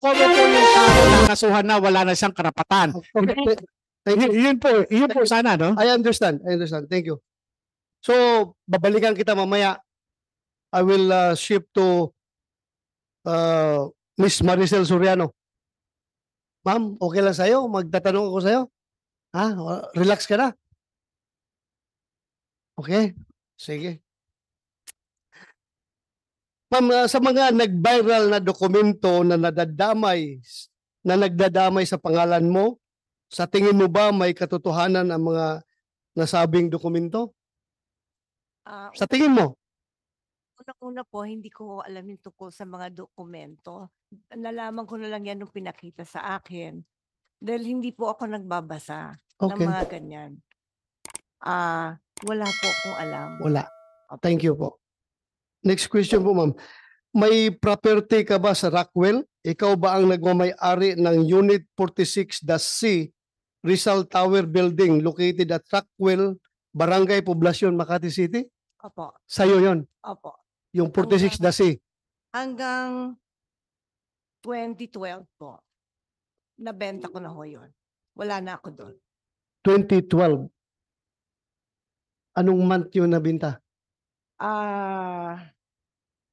recover po yung tao na kasuhan na wala na siyang karapatan. Okay. Thank you. Yun po sana, no? I understand. Thank you. So, babalikan kita mamaya. I will shift to Miss Maricel Soriano. Ma'am, okay lang sa'yo? Magtatanong ako sa'yo? Ha? Relax ka na? Okay? Sige. Ma'am, sa mga nag-viral na dokumento na nagdadamay sa pangalan mo, sa tingin mo ba may katotohanan ang mga nasabing dokumento? Sa tingin mo? Unang-una po, hindi ko alam yung tungkol sa mga dokumento. Nalaman ko na lang yan nung pinakita sa akin. Dahil hindi po ako nagbabasa ng Okay. mga ganyan. Wala po akong alam. Wala. Thank you po. Next question po, ma'am. May property ka ba sa Rockwell? Ikaw ba ang nagmamay-ari ng Unit 46-C Rizal Tower Building located at Rockwell, Barangay Poblacion, Makati City? Opo. Sa'yo yon, Opo. yung 46-C. Hanggang 2012 po. Nabenta ko na ho yun. Wala na ako doon. 2012. Anong month yun nabinta?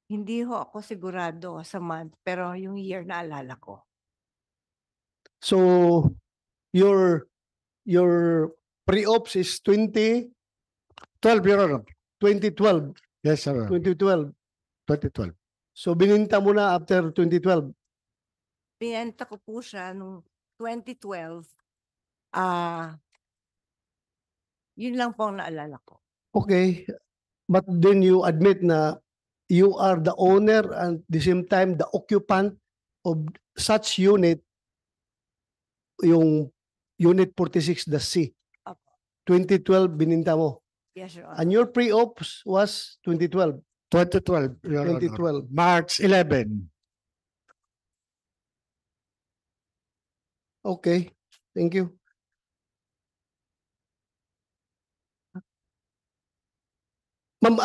Hindi ho ako sigurado sa month, pero yung year na alala ko. So, your pre-ops is 2012, Your Honor. 2012. Yes, sir. 2012. 2012. So, bininta mo na after 2012. Pinenta ko po siya nung 2012. Yun lang po ang naalala ko. Okay. But then you admit na you are the owner and at the same time the occupant of such unit, yung Unit 46-C. Opo. 2012 bininta mo. Yes, Your Honor. And your pre-ops was 2012. 2012. Your Honor. 2012. March 11. Okay. Thank you. Ma'am,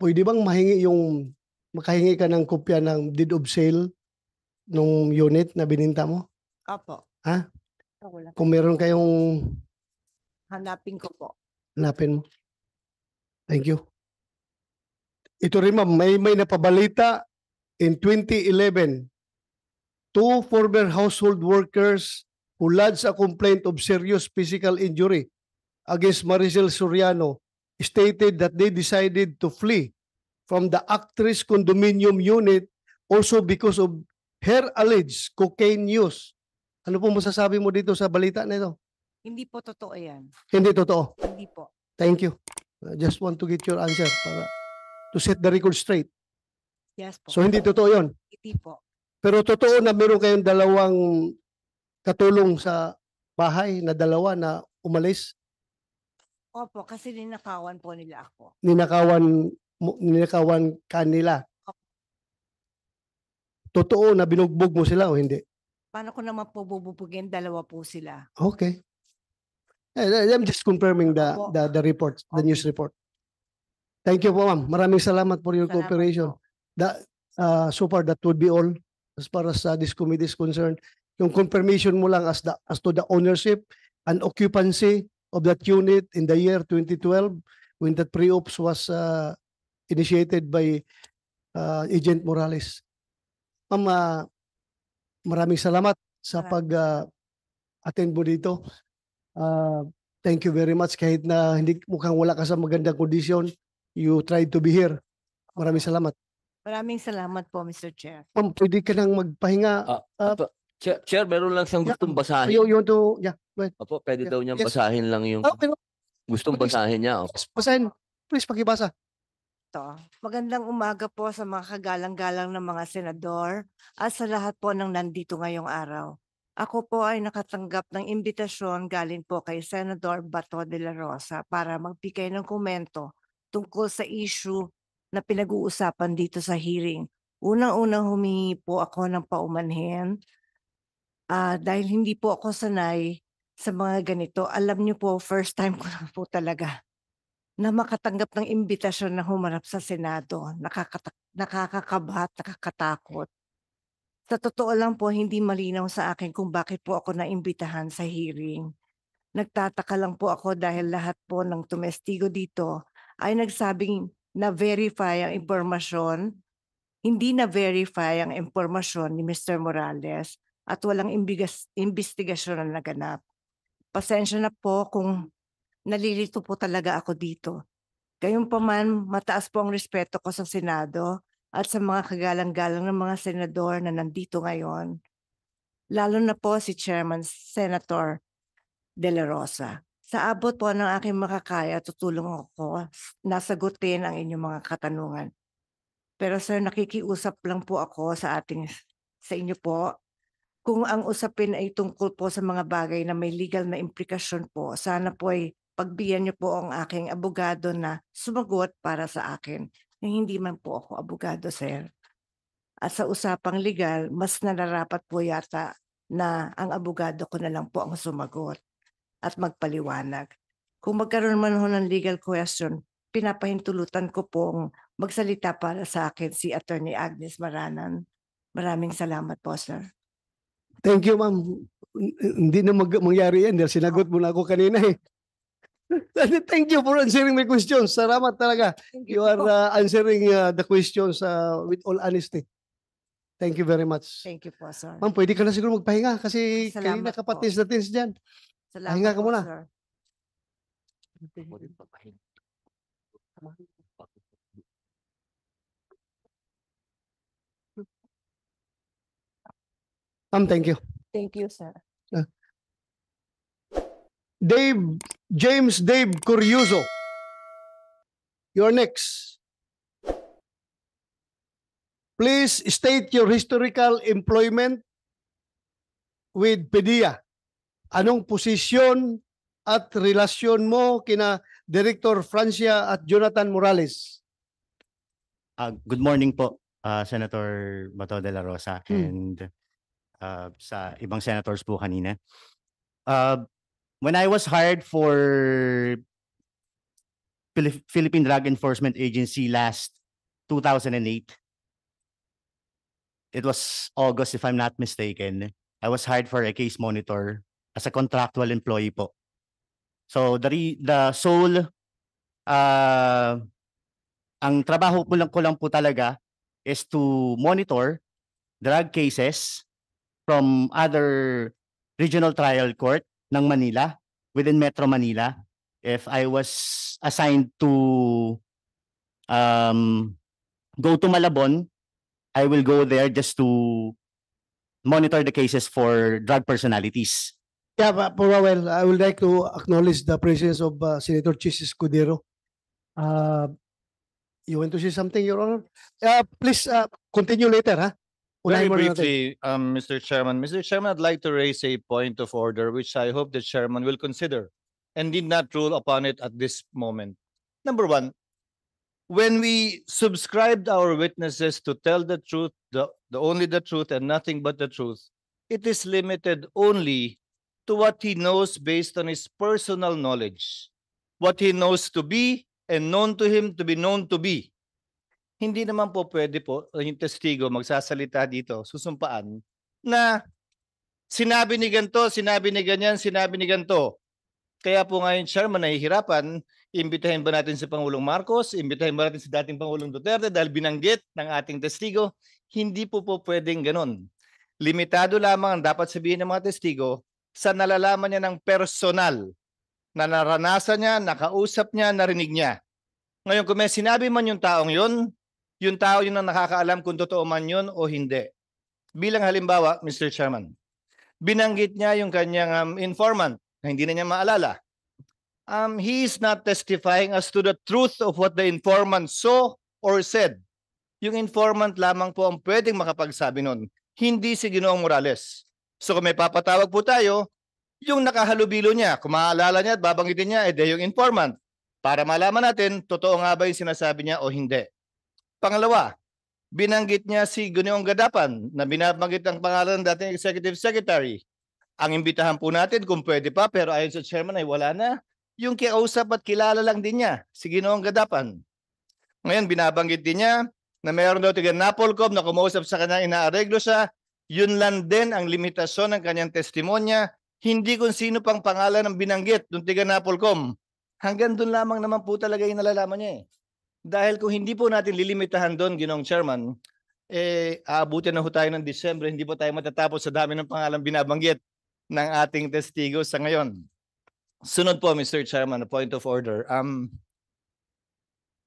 pwede bang makahingi ka ng kopya ng deed of sale nung unit na bininta mo? Opo. Ha? Wala. Kung meron kayong Hanapin ko po. hanapin mo. Thank you. Ito rin ma'am, may napabalita in 2011. Two former household workers who lodged a complaint of serious physical injury against Maricel Soriano stated that they decided to flee from the actress condominium unit also because of her alleged cocaine use. Ano po masasabi mo dito sa balita na ito? Hindi po totoo yan. Hindi totoo. Hindi po. Thank you. I just want to get your answer para to set the record straight. Yes po. So hindi totoo yon. Hindi po. Pero totoo na meron kayong dalawang katulong sa bahay na dalawa na umalis, Opo, kasi ninakawan po nila ako. ninakawan kanila. Totoo na binugbog mo sila o hindi? Paano ko naman po bububugin? Dalawa po sila. Okay. I'm just confirming Opo. the report, the Okay. news report. Thank you po ma'am. Maraming salamat for your Salamat cooperation. po. So far that would be all as far as this committee is concerned. Yung confirmation mo lang as to the ownership and occupancy of that unit in the year 2012 when that pre-ops was initiated by Agent Morales. Ma'am, maraming salamat sa pag-attend mo dito. Thank you very much kahit na hindi mukhang wala ka sa magandang kondisyon. You tried to be here. Maraming salamat. Maraming salamat po, Mr. Chair. Ma'am, pwede ka nang magpahinga. Chair, meron lang siyang gustong basahin. You want to, yeah, go ahead. Opo, pwede Yeah. daw niyang Yes. basahin lang yung Pero gustong please. basahin niya. Opo. basahin. Please, pakibasa. Magandang umaga po sa mga kagalang-galang ng mga senador at sa lahat po ng nandito ngayong araw. Ako po ay nakatanggap ng imbitasyon galing po kay Senador Bato de la Rosa para magbigay ng komento tungkol sa issue na pinag-uusapan dito sa hearing. Unang-unang humingi po ako ng paumanhin dahil hindi po ako sanay sa mga ganito. Alam niyo po, first time ko na po talaga na makatanggap ng imbitasyon na humarap sa Senado. Nakakakabahat, nakakatakot. Sa totoo lang po, hindi malinaw sa akin kung bakit po ako naimbitahan sa hearing. Nagtataka lang po ako dahil lahat po ng tumestigo dito ay nagsabing na-verify ang impormasyon, hindi na-verify ang impormasyon ni Mr. Morales at walang investigasyon na naganap. Pasensya na po kung nalilito po talaga ako dito. Gayunpaman, mataas po ang respeto ko sa Senado at sa mga kagalang-galang ng mga senador na nandito ngayon. Lalo na po si Chairman Senator De La Rosa. Sa abot po ng aking makakaya, tutulong ako na sagutin ang inyong mga katanungan. Pero sir, nakikiusap lang po ako sa inyo po. Kung ang usapin ay tungkol po sa mga bagay na may legal na implikasyon po, sana po ay pagbigyan niyo po ang aking abogado na sumagot para sa akin. Hindi man po ako abogado, sir. At sa usapang legal, mas nararapat po yata na ang abogado ko na lang po ang sumagot at magpaliwanag. Kung magkaroon man ho ng legal question, pinapahintulutan ko pong magsalita para sa akin si Attorney Agnes Maranan. Maraming salamat po, sir. Thank you, ma'am. Hindi na mangyari yan dahil sinagot mo na ako kanina eh. Thank you for answering my questions. Salamat talaga. You are answering the questions with all honesty. Thank you very much. Thank you po, sir. Ma'am, pwede ka na siguro magpahinga kasi kanina Salamat ka po. patis na tins dyan. Salamat Pahinga ka po, muna. sir. Ma'am, thank you. Thank you, sir. James Dave Curioso. You're next. Please state your historical employment with PDEA. Anong posisyon at relasyon mo kina Director Francia at Jonathan Morales? Good morning po, Senator Bato de la Rosa and sa ibang senators po kanina. When I was hired for Philippine Drug Enforcement Agency last 2008, it was August if I'm not mistaken, I was hired for a case monitor as a contractual employee po. So the sole ang trabaho ko lang po talaga is to monitor drug cases from other regional trial court ng Manila, within Metro Manila. If I was assigned to go to Malabon, I will go there just to monitor the cases for drug personalities. Yeah, well, I would like to acknowledge the presence of Senator Chis Escudero. You want to say something, Your Honor? Please continue later, ha? Very Unahin muna natin. briefly, Mr. Chairman. Mr. Chairman, I'd like to raise a point of order which I hope the chairman will consider and did not rule upon it at this moment. Number one, when we subscribed our witnesses to tell the truth, the only the truth and nothing but the truth, it is limited only to what he knows based on his personal knowledge, what he knows to be and known to him to be known to be. Hindi naman po pwede po yung testigo magsasalita dito, susumpaan, na sinabi ni ganito, sinabi ni ganyan, sinabi ni ganito. Kaya po ngayon, Chairman, nahihirapan, imbitahin ba natin si Pangulong Marcos, imbitahin ba natin si dating Pangulong Duterte dahil binanggit ng ating testigo? Hindi po pwedeng ganon. Limitado lamang ang dapat sabihin ng mga testigo sa nalalaman niya ng personal, na naranasan niya, nakausap niya, narinig niya. Ngayon, kung may sinabi man yung taong yung tao yun ang nakakaalam kung totoo man yun o hindi. Bilang halimbawa, Mr. Chairman, binanggit niya yung kanyang informant na hindi na niya maalala. He is not testifying as to the truth of what the informant saw or said. Yung informant lamang po ang pwedeng makapagsabi nun, hindi si Ginoong Morales. So kung may papatawag po tayo, yung nakahalubilo niya, kung maaalala niya at babanggitin niya, yung informant. Para malaman natin, totoo nga ba yung sinasabi niya o hindi. Pangalawa, binanggit niya si Ginoong Gadapan na binabanggit ang pangalan ng dating Executive Secretary. Ang imbitahan po natin kung pwede pa, pero ayon sa chairman ay wala na. Yung kiausap at kilala lang din niya, si Ginoong Gadapan. Ngayon, binabanggit din niya na mayroon daw tiga Napolcom na kumausap sa kanya, inaareglo siya. Yun lang din ang limitasyon ng kanyang testimonya, hindi kung sino pang pangalan ng binanggit ng tiga Napolcom. Hanggang doon lamang naman po talaga yung nalalaman niya eh. Dahil kung hindi po natin lilimitahan doon, Ginoong Chairman, aabutin na ho tayo ng Disyembre, hindi po tayo matatapos sa dami ng pangalan binabanggit ng ating testigo sa ngayon. Sunod po, Mr. Chairman, a point of order.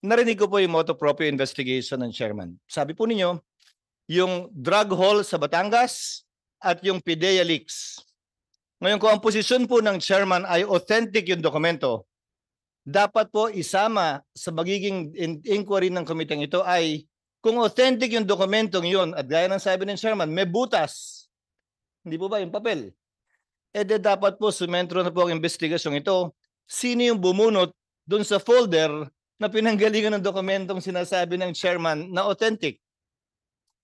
Narinig ko po yung motu proprio investigation ng chairman. Sabi po ninyo, yung drug haul sa Batangas at yung PIDEA leaks. Ngayon, kung ang posisyon po ng chairman ay authentic yung dokumento, dapat po isama sa magiging inquiry ng komiteng ito ay kung authentic yung dokumentong yun at gaya ng sabi ng chairman, may butas. Hindi po ba yung papel? Dapat po sumentro na po ang investigasyong ito. Sino yung bumunot dun sa folder na pinanggalingan ng dokumentong sinasabi ng chairman na authentic?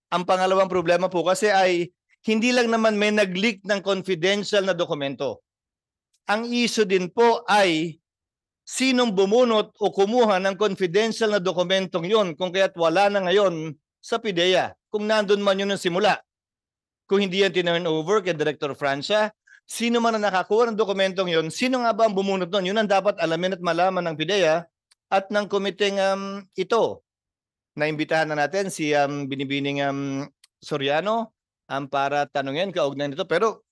Ang pangalawang problema po kasi ay hindi lang naman may nag-leak ng confidential na dokumento. Ang issue din po ay sinong bumunot o kumuha ng confidential na dokumentong yun kung kaya't wala na ngayon sa PIDEA. Kung nandun man yun ng simula. Kung hindi yan tinurn over kay Director Francia, sino man ang nakakuha ng dokumentong yun, sino nga ba ang bumunot nun? Yun ang dapat alamin at malaman ng PIDEA at ng komiteng ito. Naimbitahan na natin si Binibining Soriano para tanungin kaugnay nito. Pero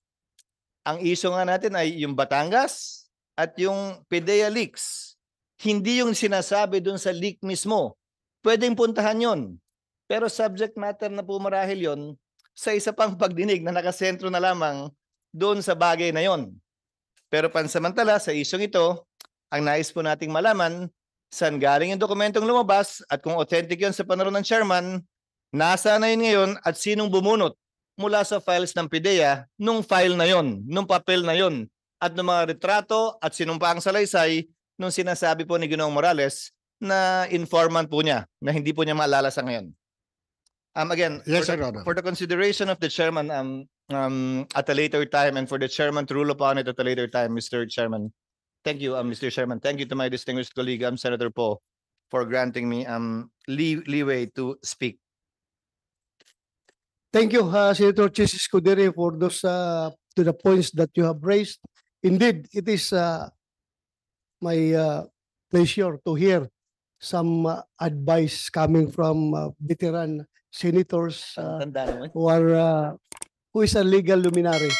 ang issue nga natin ay yung Batangas at yung PIDEA leaks. Hindi yung sinasabi dun sa leak mismo. Pwedeng puntahan yon. Pero subject matter na po marahil yon sa isa pang pagdinig na nakasentro na lamang doon sa bagay na yon. Pero pansamantala sa isyong ito, ang nais po nating malaman saan galing yung dokumentong lumabas at kung authentic yun sa panahon ng chairman, nasa na yun ngayon at sinong bumunot mula sa files ng PIDEA nung file na yon, nung papel na yon at ng mga retrato at sinumpaang salaysay nung sinasabi po ni Ginoong Morales na informant po niya na hindi po niya maalala sa ngayon. Again, Yes, for, Your Honor. for the consideration of the chairman at a later time and for the chairman to rule upon it at a later time, Mr. Chairman. Thank you, Mr. Chairman. Thank you to my distinguished colleague, Senator Poe, for granting me leeway to speak. Thank you, Senator Chis Escudero, for those to the points that you have raised. Indeed, it is my pleasure to hear some advice coming from veteran senators Tanda naman. who is a legal luminary.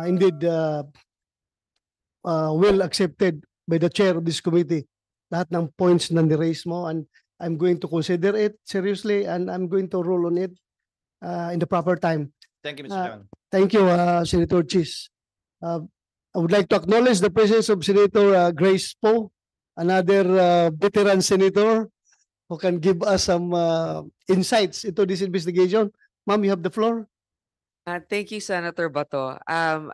Indeed, well accepted by the chair of this committee. Lahat ng points na ni-raise mo, and I'm going to consider it seriously and I'm going to rule on it in the proper time. Thank you, Mr. Chairman. Thank you, Senator Chis. I would like to acknowledge the presence of Senator Grace Poe, another veteran senator who can give us some insights into this investigation. Ma'am, you have the floor. Thank you, Senator Bato.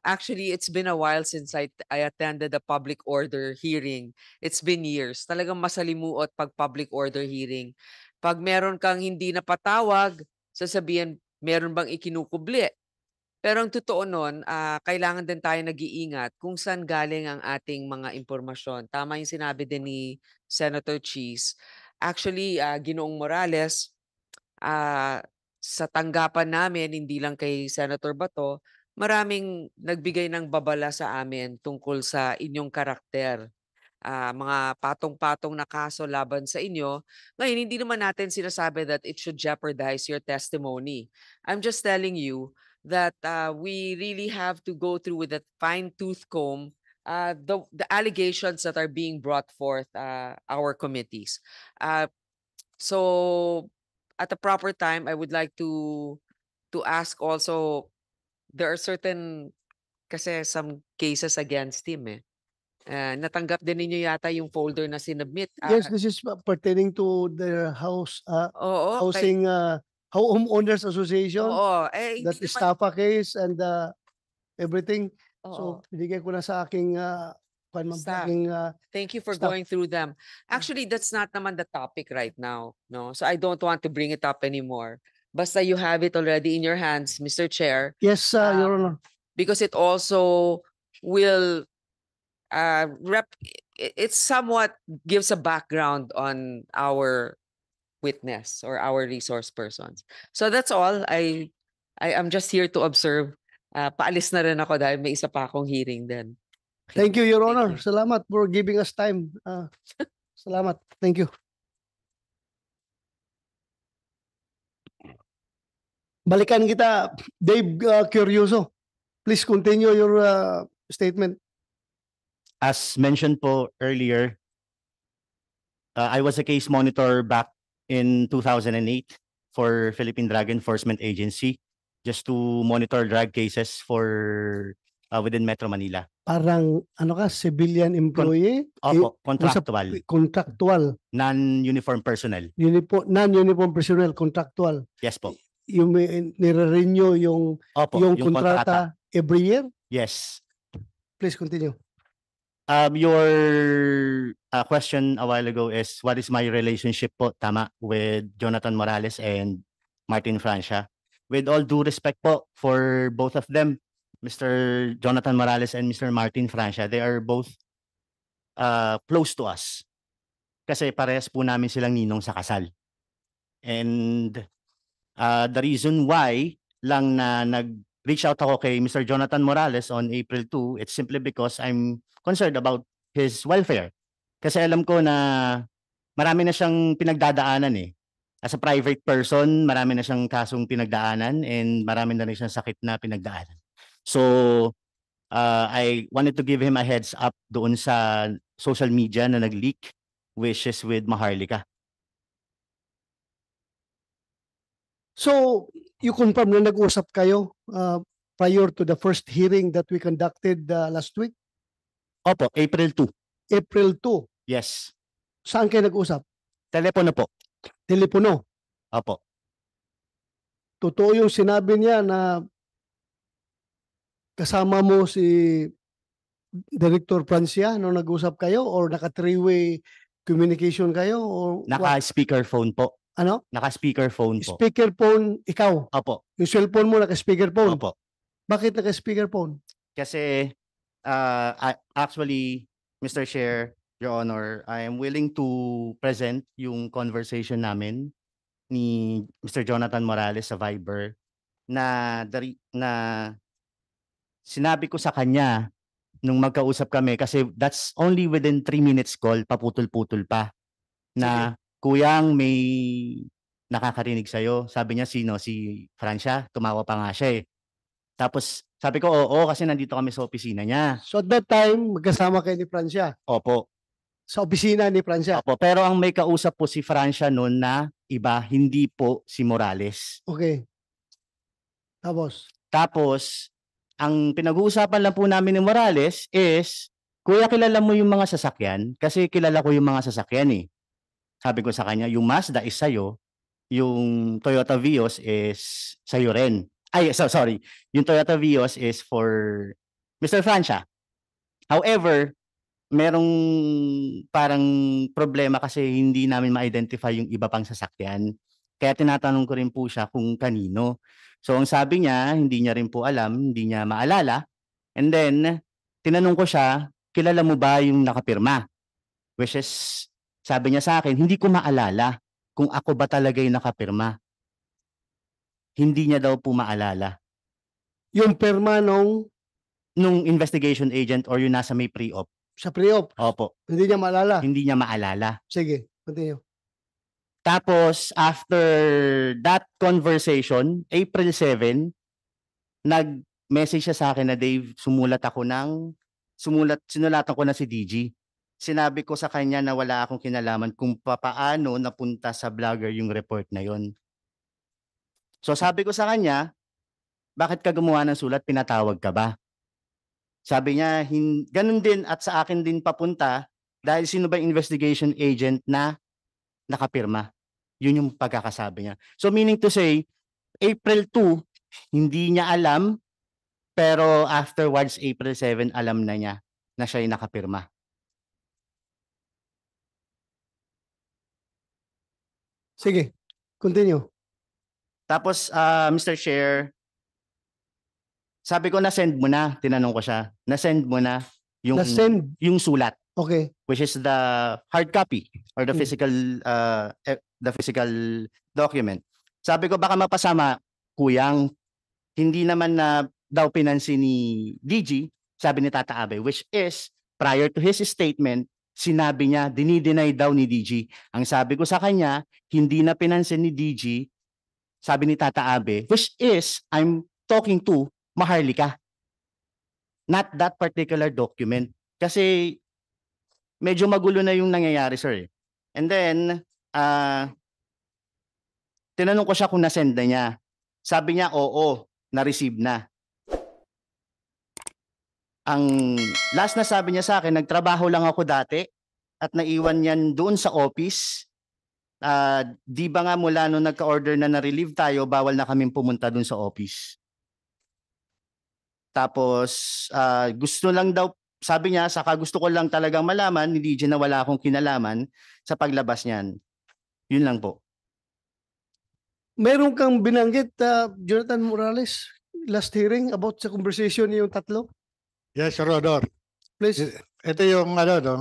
Actually, it's been a while since I attended a public order hearing. It's been years. Talagang masalimuot pag public order hearing. Pag meron kang hindi napatawag, sasabihin, meron bang ikinukubli? Pero ang totoo nun, kailangan din tayo nag-iingat kung saan galing ang ating mga impormasyon. Tama yung sinabi din ni Senator Chis. Actually, Ginoong Morales, sa tanggapan namin, hindi lang kay Senator Bato, maraming nagbigay ng babala sa amin tungkol sa inyong karakter. Mga patong-patong na kaso laban sa inyo. Ngayon, hindi naman natin sinasabi that it should jeopardize your testimony. I'm just telling you that we really have to go through with a fine-tooth comb the allegations that are being brought forth our committees. So at the proper time, I would like to ask also, there are certain kasi some cases against him eh. Natanggap din ninyo yata yung folder na sinubmit. Yes, this is pertaining to the Oo, housing homeowners association, oo. that Hindi naman- Estafa case and everything. oo. So, binigay ko na sa aking Staff. aking Thank you for Stop. going through them. Actually, that's not naman the topic right now, no? So I don't want to bring it up anymore. Basta you have it already in your hands, Mr. Chair, yes, Your Honor. because it also will it somewhat gives a background on our witness or our resource persons. So that's all. I I'm just here to observe. Paalis na rin ako dahil may isa pa akong hearing din. Thank you, Your Thank Honor. you. Salamat for giving us time. Salamat. Thank you. Balikan kita, Dave Curioso. Please continue your statement. As mentioned po earlier, I was a case monitor back in 2008 for Philippine Drug Enforcement Agency just to monitor drug cases for within Metro Manila. Parang ano ka, civilian employee, Opo, usap- contractual, contractual, non-uniform personnel. non-uniform personnel, contractual. Yes po. Yung nire-renew yung Opo, yung yung kontrata. kontrata every year. Yes. Please continue. Your question a while ago is what is my relationship po, tama, with Jonathan Morales and Martin Francia. With all due respect po for both of them, Mr. Jonathan Morales and Mr. Martin Francia, they are both close to us. Kasi parehas po namin silang ninong sa kasal. And the reason why lang na nag-reach out ako kay Mr. Jonathan Morales on April 2, it's simply because I'm concerned about his welfare. Kasi alam ko na marami na siyang pinagdadaanan eh. As a private person, marami na siyang kasong pinagdaanan and marami na rin siyang sakit na pinagdaanan. So, I wanted to give him a heads up doon sa social media na nag-leak, which is with Maharlika. So, you confirm na nag-usap kayo prior to the first hearing that we conducted last week, Opo, April 2. April 2. Yes. Saan kayo nag-usap? Telepono po. Telepono. Opo. Totoo yung sinabi niya na kasama mo si Director Francia nung nag-usap kayo or naka three-way communication kayo or what? Naka-speakerphone po. Ano? Naka-speakerphone po. Speakerphone ikaw. Opo. Yung cellphone mo naka-speakerphone. Opo. Bakit naka-speakerphone? Kasi actually, Mr. Chair, Your Honor, I am willing to present yung conversation namin ni Mr. Jonathan Morales sa Viber na sinabi ko sa kanya nung magkausap kami kasi that's only within 3 minutes call, paputol-putol pa na kuyang may nakakarinig sa'yo. Sabi niya, sino? Si Francia? Tumawa pa nga siya eh. Tapos sabi ko, oo, kasi nandito kami sa opisina niya. So at that time, magkasama kayo ni Francia. Opo. Sa opisina ni Francia. Opo. Pero ang may kausap po si Francia noon na iba, hindi po si Morales. Okay. Tapos, ang pinag-uusapan lang po namin ni Morales is, kuya, kilala mo yung mga sasakyan? Kasi kilala ko yung mga sasakyan eh. Sabi ko sa kanya, yung Mazda is sa'yo, yung Toyota Vios is sa'yo rin. Ay, sorry. Yung Toyota Vios is for Mr. Francia. However, merong parang problema kasi hindi namin ma-identify yung iba pang sasakyan. Kaya tinatanong ko rin po siya kung kanino. So ang sabi niya, hindi niya rin po alam, hindi niya maalala. And then, tinanong ko siya, kilala mo ba yung nakapirma? Which is, sabi niya sa akin, hindi ko maalala kung ako ba talaga yung nakapirma. Hindi niya daw po maalala. Yung perma nung Investigation agent or yung nasa may pre-op. sa pre-op, Opo, hindi niya maalala. hindi niya maalala. Sige, continue. Tapos, after that conversation, April 7, nag-message siya sa akin na, Dave, sinulatan ko na si DG. Sinabi ko sa kanya na wala akong kinalaman kung papaano napunta sa vlogger yung report na yon. So sabi ko sa kanya, bakit ka gumawa ng sulat, pinatawag ka ba? Sabi niya, ganun din at sa akin din papunta dahil sino ba yung investigation agent na nakapirma? Yun yung pagkakasabi niya. So meaning to say, April 2, hindi niya alam, pero afterwards, April 7, alam na niya na siya yung nakapirma. Sige, continue. Tapos, Mr. Chair, sabi ko na-send mo na, tinanong ko siya, na-send mo na Na-send. yung sulat, Okay. which is the hard copy or the physical document. Sabi ko baka mapasama, kuyang, hindi naman na daw pinansin ni DG, sabi ni Tata Abe, which is prior to his statement, sinabi niya, dinideny daw ni DG. Ang sabi ko sa kanya, hindi na pinansin ni DG, sabi ni Tata Abe, which is, I'm talking to Maharlika. Not that particular document. Kasi medyo magulo na yung nangyayari, sir. And then, tinanong ko siya kung nasend na niya. Sabi niya, oo, na-receive na. Ang last na sabi niya sa akin, nagtrabaho lang ako dati at naiwan yan doon sa office. Di ba nga mula nung nagka-order na na-relieve tayo, bawal na kaming pumunta doon sa office. Tapos, gusto lang daw, sabi niya, saka gusto ko lang talagang malaman, ni DJ na wala akong kinalaman sa paglabas niyan. Yun lang po. Meron kang binanggit, Jonathan Morales, last hearing about sa conversation niyo yung tatlo? Yes, Your Honor. Please. Ito yung ano, no?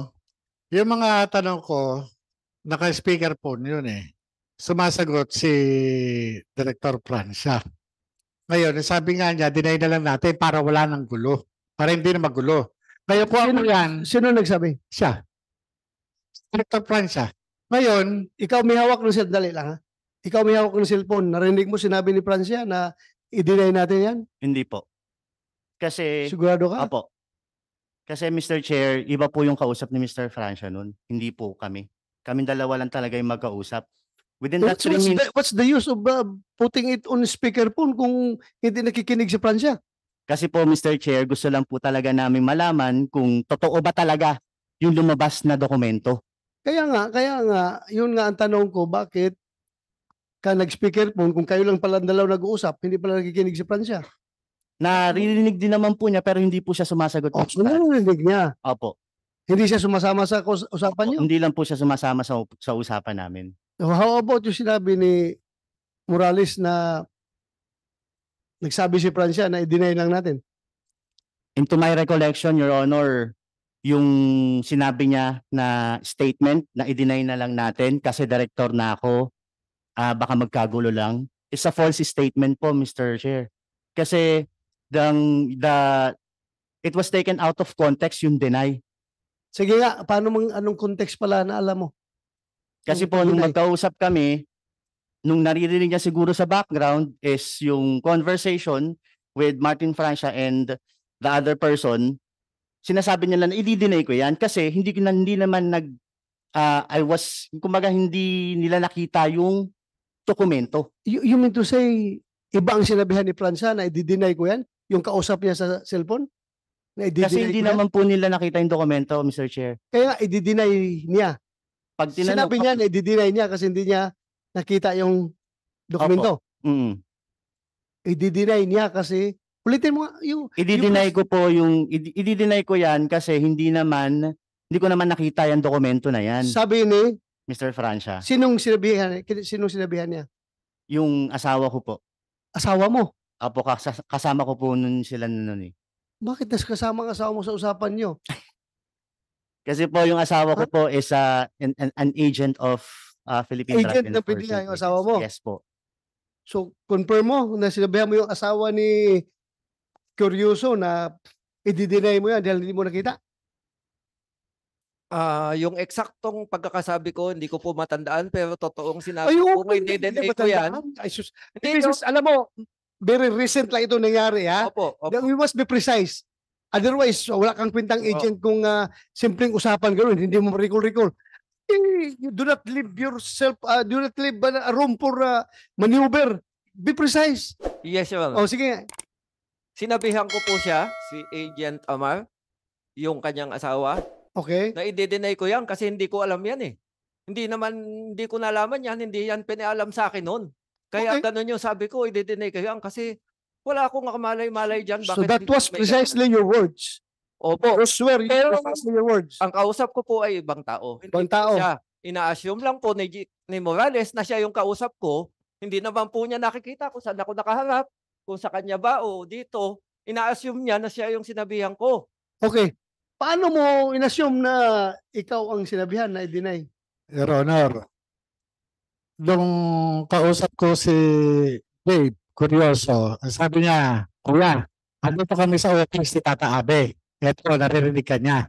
Yung mga tanong ko, naka-speaker phone yun eh. Sumasagot si Director Francia. Ngayon, sabi nga niya, deny na lang natin para wala ng gulo. Para hindi na magulo. Ngayon po ako yan, Sino nagsabi? siya. Director Francia. Ngayon, Ikaw may hawak ng cellphone, dali lang ha. Ikaw may hawak ng cellphone. Narinig mo sinabi ni Francia na i-deny natin yan? Hindi po. Kasi, Sigurado ka? apo. Kasi Mr. Chair, iba po yung kausap ni Mr. Francia nun. Hindi po kami. Kaming dalawa lang talaga yung magkausap. Within that 3 minutes, What's the use of putting it on speakerphone kung hindi nakikinig si Francia? kasi po Mr. Chair, gusto lang po talaga namin malaman kung totoo ba talaga yung lumabas na dokumento. Kaya nga, yun nga ang tanong ko, bakit ka nag-speakerphone kung kayo lang pala dalaw nag-uusap, hindi pala nakikinig si Francia? Naririnig din naman po niya pero hindi po siya sumasagot. O, so narinig niya. Opo. Hindi siya sumasama sa usapan niyo? Hindi lang po siya sumasama sa usapan namin. So how about yung sinabi ni Morales na nagsabi si Francia na i-deny lang natin? Into my recollection, Your Honor, yung sinabi niya na statement na i-deny na lang natin kasi director na ako, baka magkagulo lang. It's a false statement po, Mr. Chair. Kasi it was taken out of context yung deny. Sige nga, anong context pala na alam mo? Kasi Yung po, nung deny. magkausap kami, nung naririnig niya siguro sa background is yung conversation with Martin Francia and the other person, sinasabi niya lang, i-deny ko yan kasi hindi naman kumbaga hindi nila nakita yung dokumento. You mean to say, iba ang sinabihan ni Francia na i-deny ko yan? Yung kausap niya sa cellphone? Na Kasi hindi ko yan? naman po nila nakita yung dokumento, Mr. Chair. Kaya nga, i-deny niya. Pag tinanong Sinabi niya na i-deny niya kasi hindi niya nakita yung dokumento. I-deny niya kasi, ulitin mo nga, i-deny ko yan kasi hindi ko naman nakita yung dokumento na yan, sabi ni, Mr. Francia. sinong sinabihan niya? Yung asawa ko po. Asawa mo. Apo, kasama ko po nun sila nun eh. Bakit nas kasama ang asawa mo sa usapan niyo? Kasi po yung asawa ko po is an agent of Philippine Drug Agent ng PDEA yung Enforcement asawa mo? Agency. Yes po. So, confirm mo na sinabihan mo yung asawa ni Curioso na i-deny mo yan dahil hindi mo nakita? Yung eksaktong pagkakasabi ko, hindi ko po matandaan, pero totoong sinabi Ay, ko, oo, may hindi DDNA ko matandaan. yan. Ay, sus. Hindi, This is, alam mo, very recent lang ito nangyari, ha? Opo, opo. We must be precise. Otherwise, wala kang kwentang Oo. agent kung simpleng usapan gano'n, hindi mo recall. You do not leave yourself, do not leave a room for maneuver. Be precise. Yes, Your Honor. O, sige. Sinabihan ko po siya, si Agent Amar, yung kanyang asawa, Okay. na i-deny ko yan kasi hindi ko alam yan eh. Hindi ko nalaman yan, hindi yan pinialam sa akin noon. Kaya Okay. ganun yung sabi ko, i-deny ko yan kasi wala akong kamalay-malay dyan. So Bakit that hindi was ko may precisely your words. Opo. I swear, you Pero- precisely your words. Ang kausap ko po ay ibang tao. Hindi Ibang po tao. siya. Ina-assume lang po ni Morales na siya yung kausap ko. Hindi naman po niya nakikita kung saan ako nakaharap, kung sa kanya ba o dito. Ina-assume niya na siya yung sinabihan ko. Okay. Paano mo inassume na ikaw ang sinabihan na i-deny? Your Honor, nung kausap ko si Dave kuryoso. Sabi niya, Kuya, andito kami sa office ni Tata Abe. Eto, naririnig ka niya.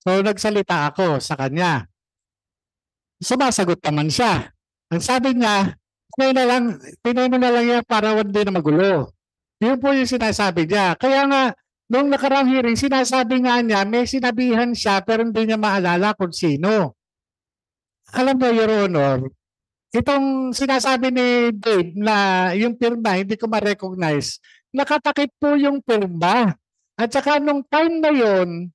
So nagsalita ako sa kanya. Sumasagot naman siya. Ang sabi niya, pinay mo na lang yan para hindi na magulo. Yun po yung sinasabi niya. Kaya nga, nung nakarang hearing, sinasabi nga niya, may sinabihan siya pero hindi niya maalala kung sino. Alam mo, Your Honor, itong sinasabi ni Dave na yung pirma, hindi ko ma-recognize, nakatakip po yung pirma. At saka nung time na yon,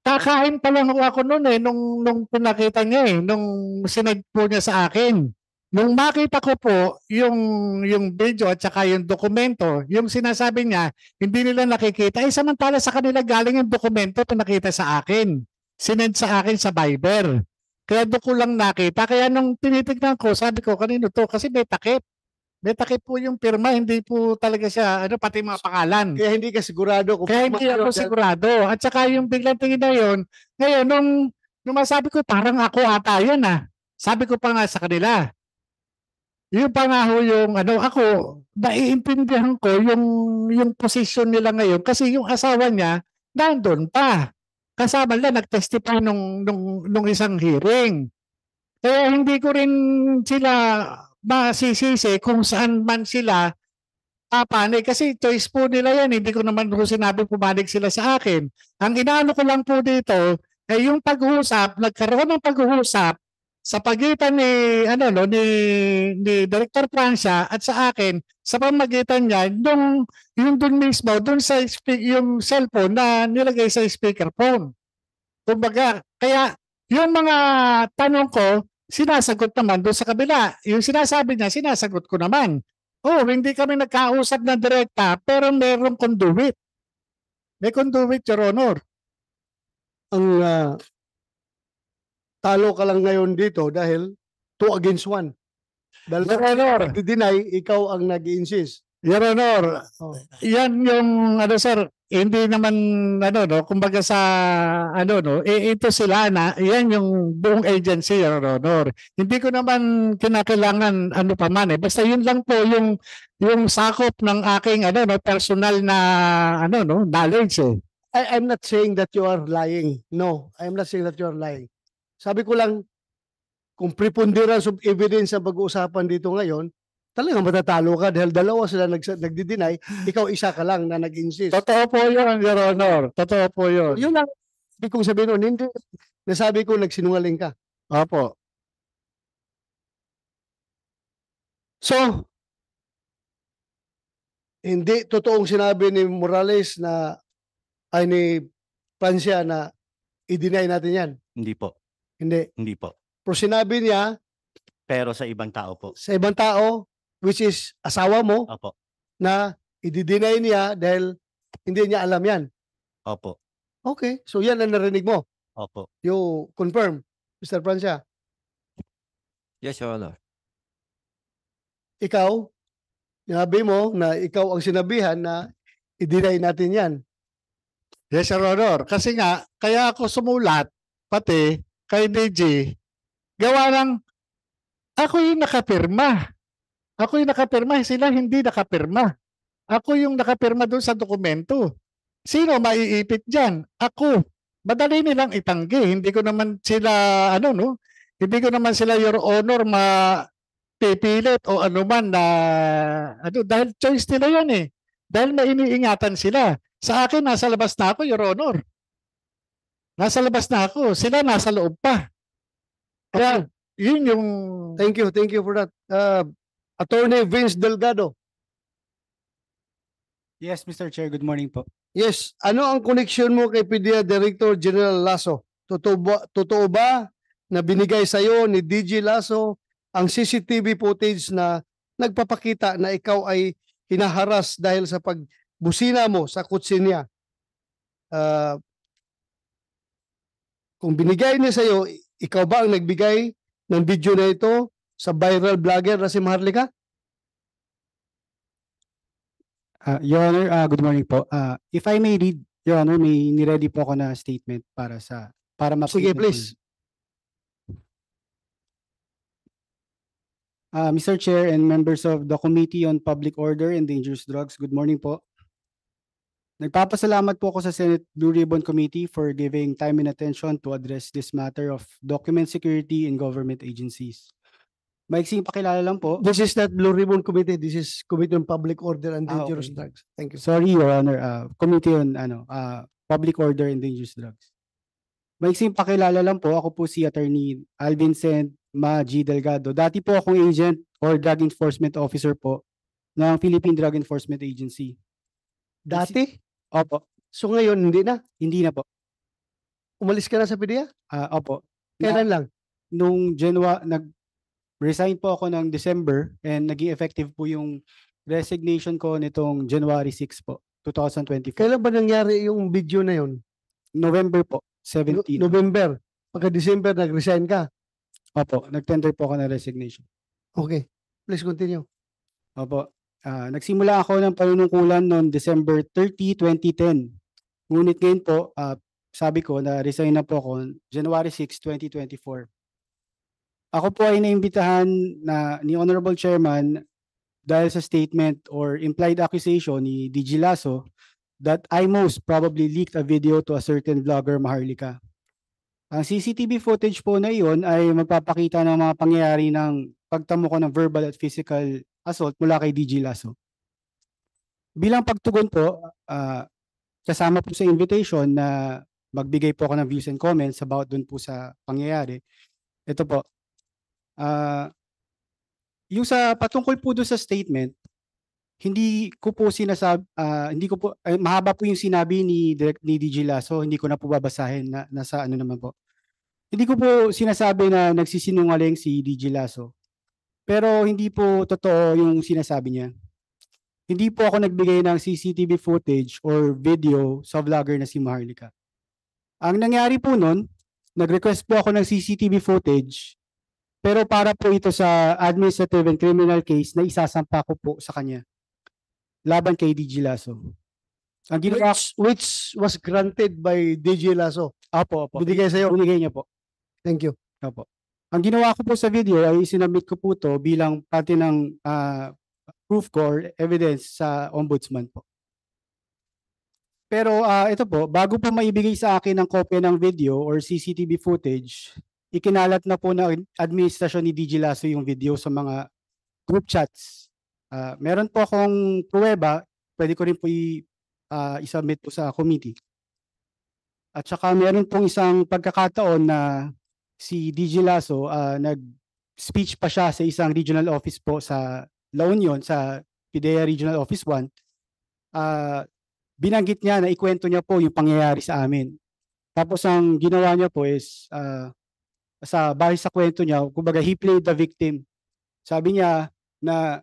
kakain pa lang ako noon nung pinakita niya nung sinend po niya sa akin. Nung makita ko po yung video at saka yung dokumento, yung sinasabi niya, hindi nila nakikita. Samantala sa kanila galing yung dokumento pinakita sa akin. Sinend sa akin sa Viber. Kaya doon ko lang nakita. Kaya nung tinitignan ko, sabi ko, kanino to? Kasi may takip. May takip po yung pirma, hindi po talaga siya, pati mga pangalan. Kaya hindi ka sigurado kung Kaya hindi ako sigurado. At saka yung biglang tingin na yun, ngayon, nung masabi ko, parang ako ata yan Sabi ko pa nga sa kanila, yung pa nga ho yung ako, naiintindihan ko yung posisyon nila ngayon kasi yung asawa niya, nandun pa. Kasama nila, nag-testify nung isang hearing. Kaya hindi ko rin sila masisisi kung saan man sila papanig kasi choice po nila yan. Hindi ko naman po sinabi pumanig sila sa akin. Ang inaano ko lang po dito ay yung pag-uusap, nagkaroon ng pag-uusap sa pagitan ni Director Francia at sa akin sa pamagitan niya yung dun mismo dun sa yung cellphone na nilagay sa speakerphone. Kumbaga, kaya yung mga tanong ko sinasagot naman doon sa kabila. Yung sinasabi niya, sinasagot ko naman. Hindi kami nagkausap na direkta, pero merong conduit. May conduit, Your Honor. ang talo ka lang ngayon dito dahil 2 against 1. Dahil Your Honor, nag-deny, ikaw ang nag-insist. Your Honor, Oh. yan yung sir, hindi naman kumbaga sa ito sila yan yung buong agency, Your Honor. Hindi ko naman kinakailangan pa man basta yun lang po yung sakop ng aking personal na knowledge I'm not saying that you are lying. No, I'm not saying that you are lying. Sabi ko lang, kung preponderance of evidence ang pag-uusapan dito ngayon, talagang matatalo ka dahil dalawa sila nagdi-deny, ikaw isa ka lang na nag-insist. Totoo po yun, Your Honor. Totoo po yun. Yun lang, hindi kong sabihin nun, hindi, nasabi ko nagsinungaling ka. Opo. So, hindi totoong sinabi ni Morales ni Francia na i-deny natin yan. Hindi po. Hindi. Hindi po. Pero sinabi niya Pero sa ibang tao po. sa ibang tao, which is asawa mo, Opo. na i-deny niya dahil hindi niya alam yan. Opo. Okay, so yan ang narinig mo. Opo. You confirm, Mr. Francia. Yes, Your Honor. Ikaw, sinabi mo na ikaw ang sinabihan na i-deny natin yan. Yes, Your Honor. Kasi nga, kaya ako sumulat, pati kay DG, gawa ng ako yung nakapirma. Ako yung nakapirma, sila hindi nakapirma. Ako yung nakapirma doon sa dokumento. Sino maiipit dyan? Ako. Madali nilang itanggi. Hindi ko naman sila, hindi ko naman sila, Your Honor, mapipilit o anuman na, dahil choice nila yan Dahil may iniingatan sila. Sa akin, nasa labas na ako, Your Honor. Nasa labas na ako. Sila nasa loob pa. Kaya, yun yung... Thank you for that. Attorney Vince Delgado. Yes, Mr. Chair. Good morning po. Yes, ano ang connection mo kay PDEA Director General Lasso? Totoo ba na binigay sa iyo ni DG Lasso ang CCTV footage na nagpapakita na ikaw ay hinaharas dahil sa pagbusina mo sa kutsi niya? Kung binigay niya sa iyo, ikaw ba ang nagbigay ng video na ito sa viral vlogger na si Maharlika? Your Honor, good morning po. If I may read, Your Honor, may niready po ako na statement para Sige, please. Mr. Chair and members of the Committee on Public Order and Dangerous Drugs, good morning po. Nagpapasalamat po ako sa Senate Blue Ribbon Committee for giving time and attention to address this matter of document security in government agencies. Maiksing pakilala lang po. This is not Blue Ribbon Committee. This is Committee on Public Order and Ah, Dangerous okay. Drugs. Thank you. Sorry, Your Honor, Committee on Public Order and Dangerous Drugs. Maiksing pakilala lang po, ako po si Attorney Alvin Cent Ma G. Delgado. Dati po akong agent or drug enforcement officer po ng Philippine Drug Enforcement Agency. Dati? Opo, So ngayon, hindi na. hindi na po. Umalis ka na sa PDEA? Opo. Kailan lang? Nung nag-resign po ako ng December and naging effective po yung resignation ko nitong January 6 po, 2024. Kailan ba nangyari yung video na yun? November po, 17. November. Pagka-December, nag-resign ka. Opo, nag-tender po ako ng resignation. Okay. Please continue. Opo. Nagsimula ako ng panunungkulan noong December 30, 2010. Ngunit ngayon po, sabi ko na resign na po ako January 6, 2024. Ako po ay naimbitahan ni Honorable Chairman dahil sa statement or implied accusation ni DG Lasso that I most probably leaked a video to a certain vlogger, Maharlika. Ang CCTV footage po na iyon ay magpapakita ng mga pangyayari ng pagtamo ko ng verbal at physical assault mula kay DG Lasso. Bilang pagtugon po, kasama po sa invitation na magbigay po ako ng views and comments about dun po sa pangyayari. Ito po. Yung sa patungkol po doon sa statement, hindi ko po sinasabi, mahaba po yung sinabi ni DG Lasso, hindi ko na po babasahin na nasa ano naman po. Hindi ko po sinasabi na nagsisinungaling si DG Lasso. Pero hindi po totoo yung sinasabi niya. Hindi po ako nagbigay ng CCTV footage or video sa vlogger na si Maharlika. Ang nangyari po nun, nag-request po ako ng CCTV footage, pero para po ito sa administrative and criminal case na isasampa ko po sa kanya laban kay DG Lasso. Ang ginawa, Which was granted by DG Lasso. opo. Binigay sa'yo. Binigay niya po. Thank you. Opo. Ang ginawa ko po sa video ay sinabit ko po to bilang parte ng proof ko or evidence sa ombudsman po. Pero ito po, bago po maibigay sa akin ng kopya ng video or CCTV footage, ikinalat na po ng administrasyon ni DG Lasso yung video sa mga group chats. Meron po akong pruweba, pwede ko rin po i-submit po sa committee. At saka meron pong isang pagkakataon na si DG Lasso, nag-speech pa siya sa isang regional office po sa La Union, sa PIDEA Regional Office 1. Binanggit niya na ikwento niya po yung pangyayari sa amin. Tapos ang ginawa niya po is, bahil sa kwento niya, kumbaga he played the victim. Sabi niya na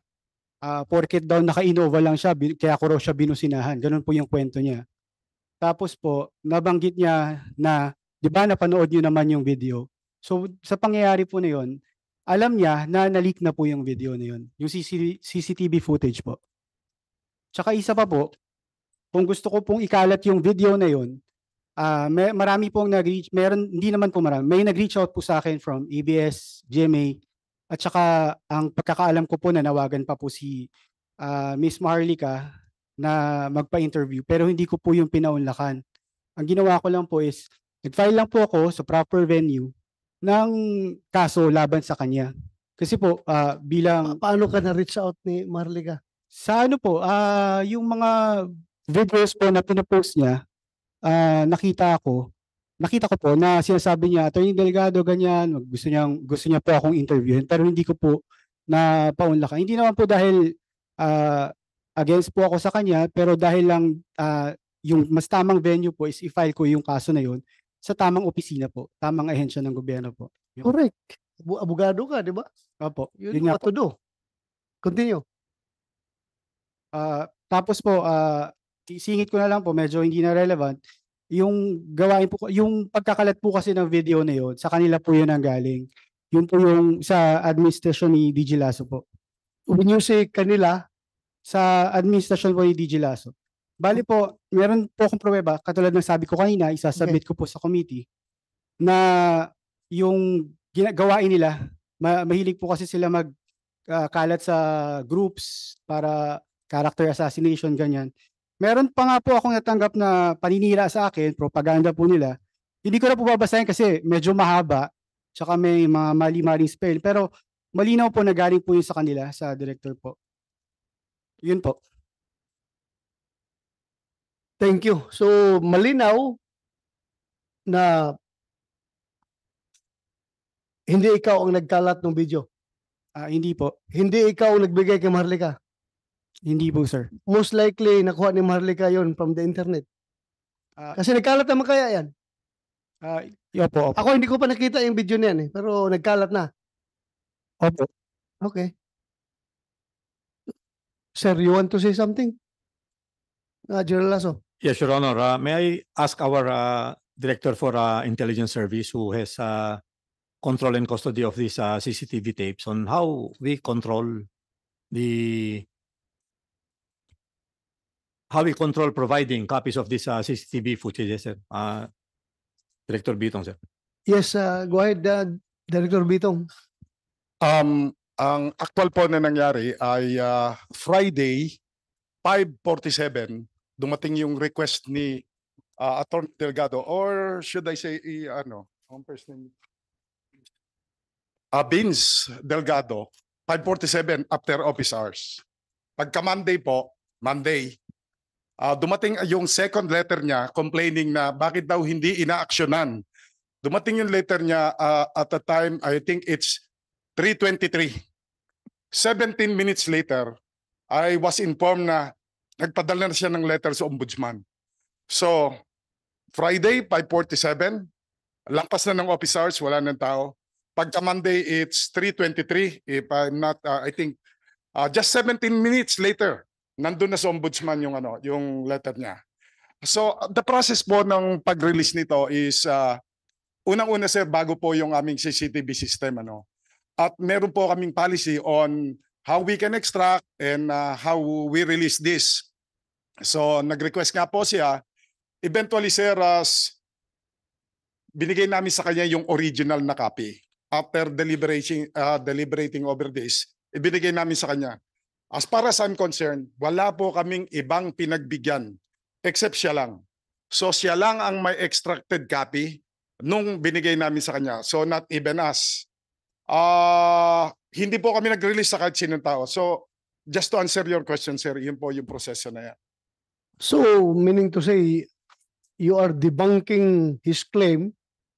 porket daw naka-Innova lang siya, kaya ko raw siya binusinahan. Ganun po yung kwento niya. Tapos po, nabanggit niya na, di ba napanood niyo naman yung video? So sa pangyayari po na yun, alam niya na na-leak na po yung video na yun, yung CCTV footage po. Tsaka isa pa po, kung gusto ko pong ikalat yung video na yun, marami pong nag-reach, hindi naman po marami, may nag-reach out po sa akin from ABS, GMA, at saka ang pagkakaalam ko po na nawagan pa po si Miss Maharlika na magpa-interview, pero hindi ko po yung pinaunlakan. Ang ginawa ko lang po is, nag-file lang po ako sa proper venue ng kaso laban sa kanya. Kasi po, bilang... Paano ka na-reach out ni Maharlika? Sa ano po, yung mga videos po na pinapost niya, nakita ko po na sinasabi niya, Attorney Delgado, ganyan, gusto niya po akong interviewin, pero hindi ko po na paunlakan. Hindi naman po dahil against po ako sa kanya, pero dahil lang yung mas tamang venue po is i-file ko yung kaso na yun sa tamang opisina po, tamang ahensya ng gobyerno po. Correct. Abogado ka, di ba? Opo. You Yun know nga what to do. Continue. Tapos po, isingit ko na lang po, medyo hindi na relevant. Yung gawain po, yung pagkakalat po kasi ng video na yun, sa kanila po yun ang galing. Yun po yung sa administrasyon ni DG Lasso po. When you say kanila, Sa administrasyon po ni DG Lasso. Bali po, meron po akong pruweba, katulad ng sabi ko kanina, isasubmit ko po sa committee, na yung gawain nila, mahilig po kasi sila kalat sa groups para character assassination, ganyan. Meron pa nga po akong natanggap na paninira sa akin, propaganda po nila. Hindi ko na po babasahin kasi medyo mahaba, tsaka may mga mali-maling spell. Pero malinaw po na galing po yun sa kanila, sa director po. Yun po. Thank you. So, malinaw na hindi ikaw ang nagkalat ng video. Hindi po. Hindi ikaw ang nagbigay kay Maharlika. Hindi po, sir. Most likely, nakuha ni Maharlika yon from the internet. Kasi nagkalat naman kaya yan. Opo, opo. Ako hindi ko pa nakita yung video niyan eh, pero nagkalat na. Opo. Okay. Sir, you want to say something? General Lasso. Yes, Your Honor. May I ask our Director for Intelligence Service who has control and custody of these CCTV tapes on how we control providing copies of these CCTV footages, sir? Director Bitong, sir. Yes, go ahead, Director Bitong. Ang actual po na nangyari ay Friday 5:47 dumating yung request ni Attorney Delgado, or should I say ang first name? Vince Delgado, 5:47 after office hours. Pagka Monday po, dumating yung second letter niya complaining na bakit daw hindi inaaksyonan. Dumating yung letter niya at the time, I think it's 3:23. 17 minutes later, I was informed na nagpadala na siya ng letter sa ombudsman. So, Friday, 5:47, lampas na ng office hours, wala nang tao. Pagka Monday, it's 3:23. If I'm not, I think, just 17 minutes later, nandun na sa ombudsman yung letter niya. So, the process po ng pag-release nito is, unang-una sir, bago po yung aming CCTV system, at meron po kaming policy on how we can extract and how we release this. So nag-request nga po siya. Eventually sir, binigay namin sa kanya yung original na copy. After deliberating over this, ibinigay namin sa kanya. As far as I'm concerned, wala po kaming ibang pinagbigyan except siya lang. So siya lang ang may extracted copy nung binigay namin sa kanya. So not even us. Hindi po kami nag-release sa kahit sinong tao. So, just to answer your question, sir, yun po yung proseso na yan. So, meaning to say, you are debunking his claim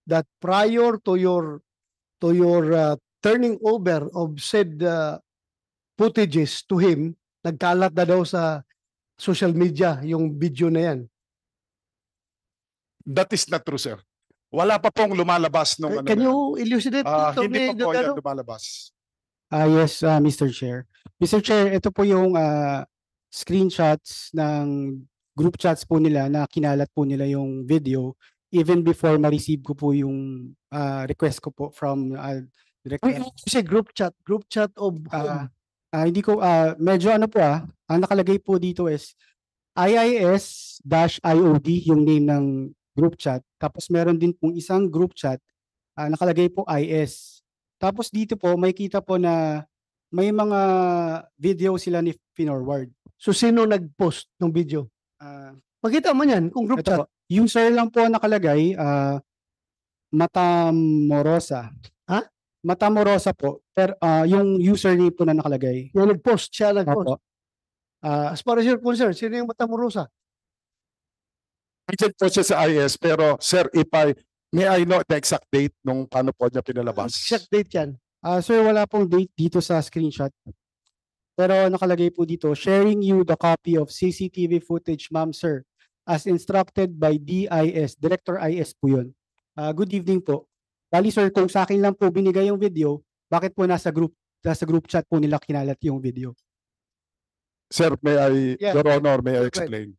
that prior to your turning over of said footages to him, nagkalat na daw sa social media yung video na yan. That is not true, sir. Wala pa pong lumalabas nung Can you elucidate? hindi pa po yan lumalabas. Yes, Mr. Chair. Mr. Chair, ito po yung screenshots ng group chats po nila na kinalat po nila yung video even before ma-receive ko po yung request ko po from Director. Kasi group chat of hindi ko, medyo ang nakalagay po dito is IIS-IOD yung name ng group chat. Tapos meron din pong isang group chat, nakalagay po IS. Tapos dito po, may kita po na may mga video sila ni Finorward. So sino nag-post ng video? Makita mo yan kung group chat. Po, user lang po nakalagay, Matamorosa. Ha? Matamorosa po. Pero yung username po na nakalagay. Yung nag-post, siya nag-post. Opo. As far as your concern, sino yung Matamorosa? Agent po siya sa IS, pero sir, may I know the exact date nung paano po niya pinalabas? Exact date yan. Sir, wala pong date dito sa screenshot. Pero nakalagay po dito, sharing you the copy of CCTV footage, ma'am sir, as instructed by DIS, Director IS po yun. Good evening po. Bali sir, kung sa akin lang po binigay yung video, bakit po nasa group chat po nila kinalat yung video? Sir, Yeah. Your Honor, may I explain?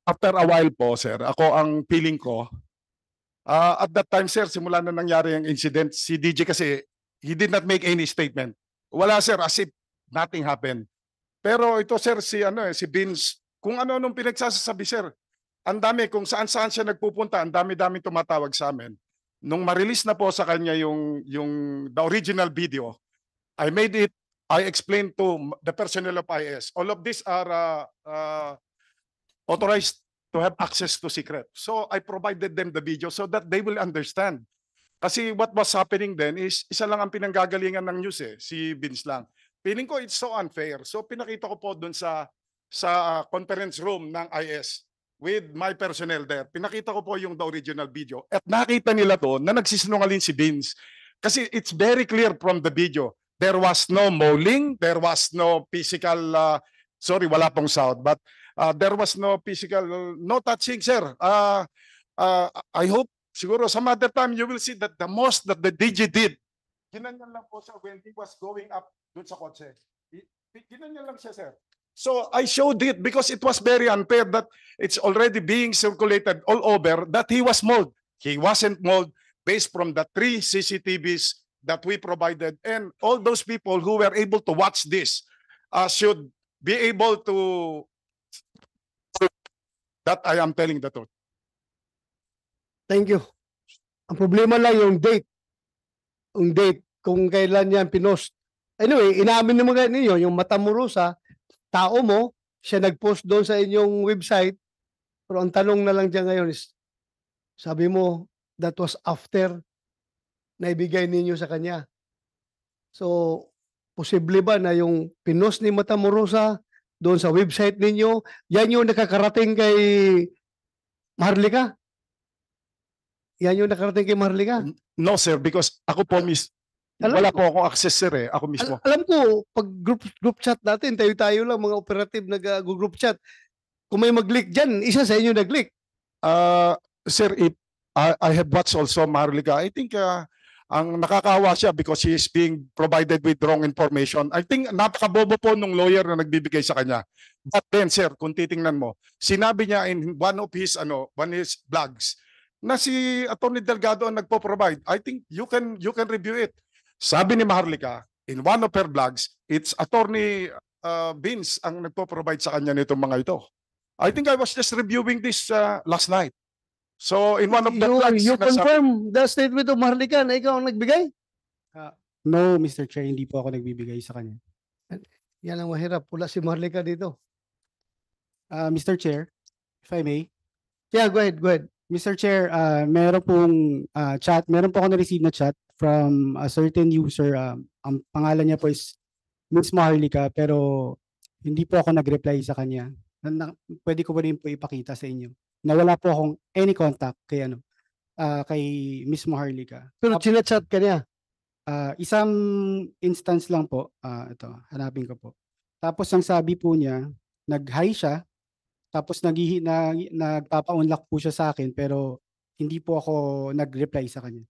After a while po, sir, ako ang feeling ko, at that time, sir, simula na nangyari ang incident, si DJ kasi, he did not make any statement. Wala, sir, as if nothing happened. Pero ito, sir, si Vince, kung ano-anong pinagsasabi, sir, ang dami, kung saan-saan siya nagpupunta, ang dami-dami tumatawag sa amin. Nung ma-release na po sa kanya yung the original video, I made it I explained to the personnel of IS, all of these are authorized to have access to secret. So I provided them the video so that they will understand. Kasi what was happening then is isa lang ang pinanggagalingan ng news si Vince lang. Feeling ko it's so unfair. So pinakita ko po doon sa conference room ng IS with my personnel there. Pinakita ko po yung the original video at nakita nila doon na nagsisinungaling si Vince. Kasi it's very clear from the video. There was no mauling, there was no physical sorry, wala pong sound, but there was no physical, no touching, sir. I hope siguro some other time you will see that the most that the DJ did, ginanyan lang po siya when he was going up dun sa kotse. Ginanyan lang siya, sir. So I showed it because it was very unfair that it's already being circulated all over that he was mauled. He wasn't mauled based from the 3 CCTVs that we provided, and all those people who were able to watch this should be able to that I am telling the truth. Thank you. Ang problema lang yung date. Yung date, kung kailan yan pinost. Anyway, inamin naman kayo ninyo, yung Matamoros, tao mo, siya nag-post doon sa inyong website, pero ang tanong na lang dyan ngayon is, sabi mo, that was after na ibigay ninyo sa kanya. So, posible ba na yung pinost ni Matamorosa doon sa website ninyo, yan yung nakakarating kay Maharlika? Yan yung nakarating kay Maharlika? No, sir, because ako po wala po akong access, sir. Ako mismo. Alam ko, pag group chat natin, tayo-tayo lang, mga operative nag-group chat. Kung may mag-leak dyan, isa sa inyo nag-leak. Sir, if I have watched also Maharlika, I think ang nakakawa siya because he is being provided with wrong information. I think napakabobo po nung lawyer na nagbibigay sa kanya. But then, sir, kung titingnan mo, sinabi niya in one of his vlogs na si Attorney Delgado ang nagpo-provide. I think you can review it. Sabi ni Maharlika, in one of her vlogs, it's Attorney Vince ang nagpo-provide sa kanya nitong mga ito. I think I was just reviewing this last night. So in one of the vlogs, You confirm the statement of Maharlika na ikaw ang nagbigay? No, Mr. Chair, hindi po ako nagbibigay sa kanya. Yan ang mahirap. Wala si Maharlika dito. Mr. Chair, if I may. Yeah, go ahead, go ahead. Mr. Chair, meron pong chat, meron po ako na-receive na chat from a certain user. Ang pangalan niya po is Ms. Maharlika, pero hindi po ako nag-reply sa kanya. Pwede ko ba rin po ipakita sa inyo na wala po akong any contact kay kay Ms. Maharlika. Pero chinachat ka niya? Isang instance lang po. Ito, hanapin ko po. Tapos ang sabi po niya, nag-hi siya, tapos nagpapa-unlock po siya sa akin, pero hindi po ako nag-reply sa kanya.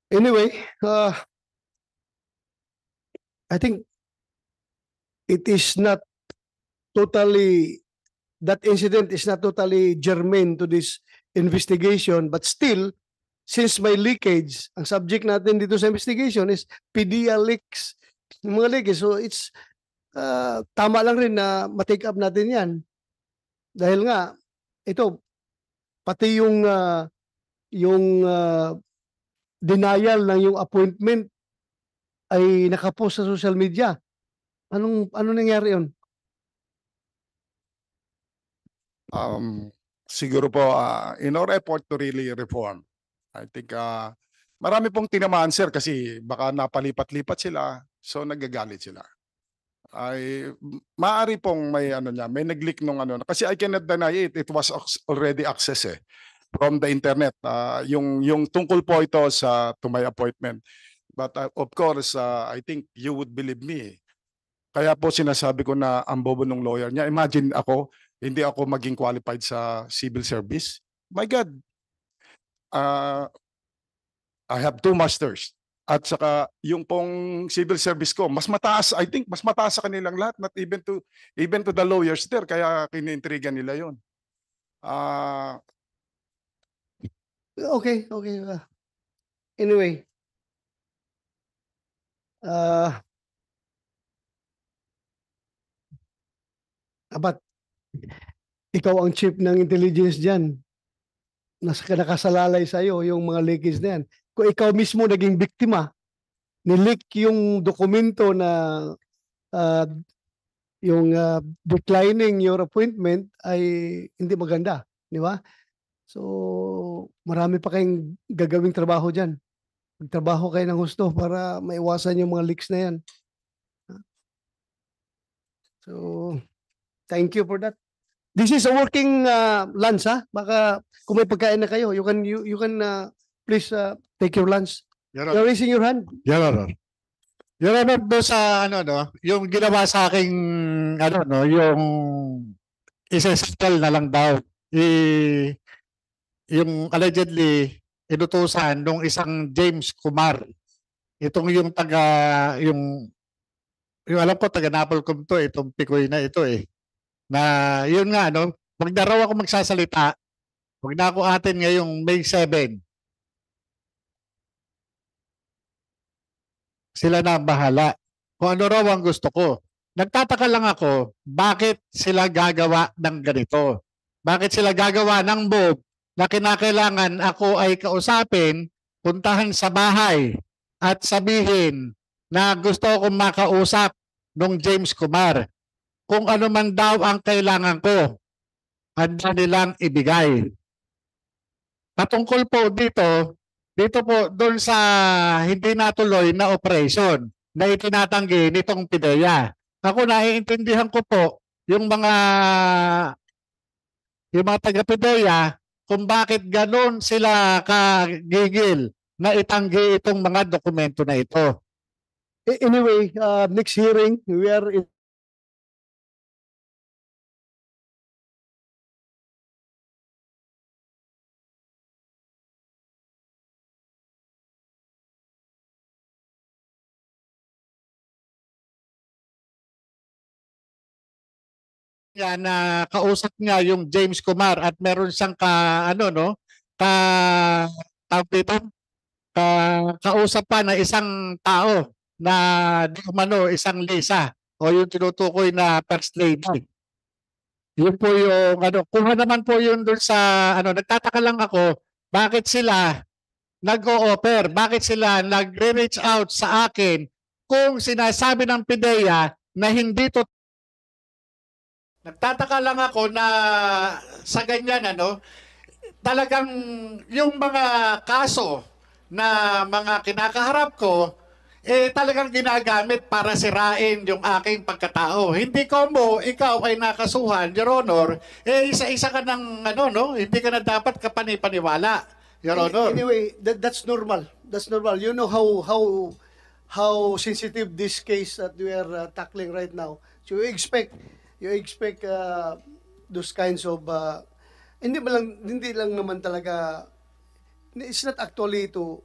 Anyway, I think it is not totally, that incident is not totally germane to this investigation, but still, since may leakage, ang subject natin dito sa investigation is PDEA leaks, yung mga leaks. So it's tama lang rin na ma-take up natin yan. Dahil nga, ito, pati yung denial ng yung appointment ay nakapost sa social media. Ano nangyari yun? Siguro po, in our effort to really reform, I think marami pong tinamaan, sir, kasi baka napalipat-lipat sila, so nagagalit sila. Ay maaari pong may may nag-leak nung kasi I cannot deny it was already access from the internet, yung tungkol po ito to my appointment. But of course, I think you would believe me. Kaya po sinasabi ko na ang bobo ng lawyer niya. Imagine ako, hindi ako maging qualified sa civil service. My God, I have 2 masters. At saka yung pong civil service ko, mas mataas, I think, mas mataas sa kanilang lahat, not even to the lawyers there, kaya kiniintriga nila yun. Okay. Anyway, but ikaw ang chief ng intelligence dyan. Nakasalalay sa'yo yung mga leakage na yan. Kung ikaw mismo naging biktima, nileak yung dokumento na declining your appointment ay hindi maganda, di ba? So, marami pa kayong gagawing trabaho dyan. Magtrabaho kayo ng gusto para maiwasan yung mga leaks na yan. So, thank you for that. This is a working lunch, ha? Baka kung may pagkain na kayo, you can please take your lunch. Your You're Honor. raising your hand. Your Honor. Your Honor, doon sa ano no, yung ginawa sa aking ano no, yung isa-settle na lang daw. Yung allegedly inutusan nung isang James Kumar. Itong yung yung alam ko taga Napolcom to, itong Picoy na ito na yun nga no, wag na raw ako magsasalita. Wag na ako atin ngayong May 7. Sila na ang bahala. Kung ano raw ang gusto ko. Nagtataka lang ako, bakit sila gagawa ng ganito? Bakit sila gagawa ng move na kinakailangan ako ay kausapin, puntahan sa bahay at sabihin na gusto akong makausap nung James Kumar. Kung ano man daw ang kailangan ko, handa nilang ibigay. Patungkol po dito po doon sa hindi natuloy na operation na itinatanggi nitong PIDEA. Ako naiintindihan ko po yung mga taga-PIDEA kung bakit ganon sila kagigil na itanggi itong mga dokumento na ito. Anyway, next hearing, we are in yan na kausap niya yung James Kumar at meron siyang kausap pa na isang tao na di umano isang Lisa o yung tinutukoy na first lady. Yun po yung kuha naman po yun doon sa nagtataka lang ako bakit sila nag-o-offer, bakit sila nagre-reach out sa akin kung sinasabi ng PIDEA na hindi to. Nagtataka lang ako na sa ganyan talagang yung mga kaso na mga kinakaharap ko talagang ginagamit para sirain yung aking pagkatao. Hindi ko mo, ikaw ay nakasuhan, Your Honor, isa-isa ka ng hindi ka na dapat kapanipaniwala, Your Honor. Anyway, that's normal. That's normal. You know how sensitive this case that we are tackling right now. So you expect those kinds of hindi lang naman talaga, it's not actually to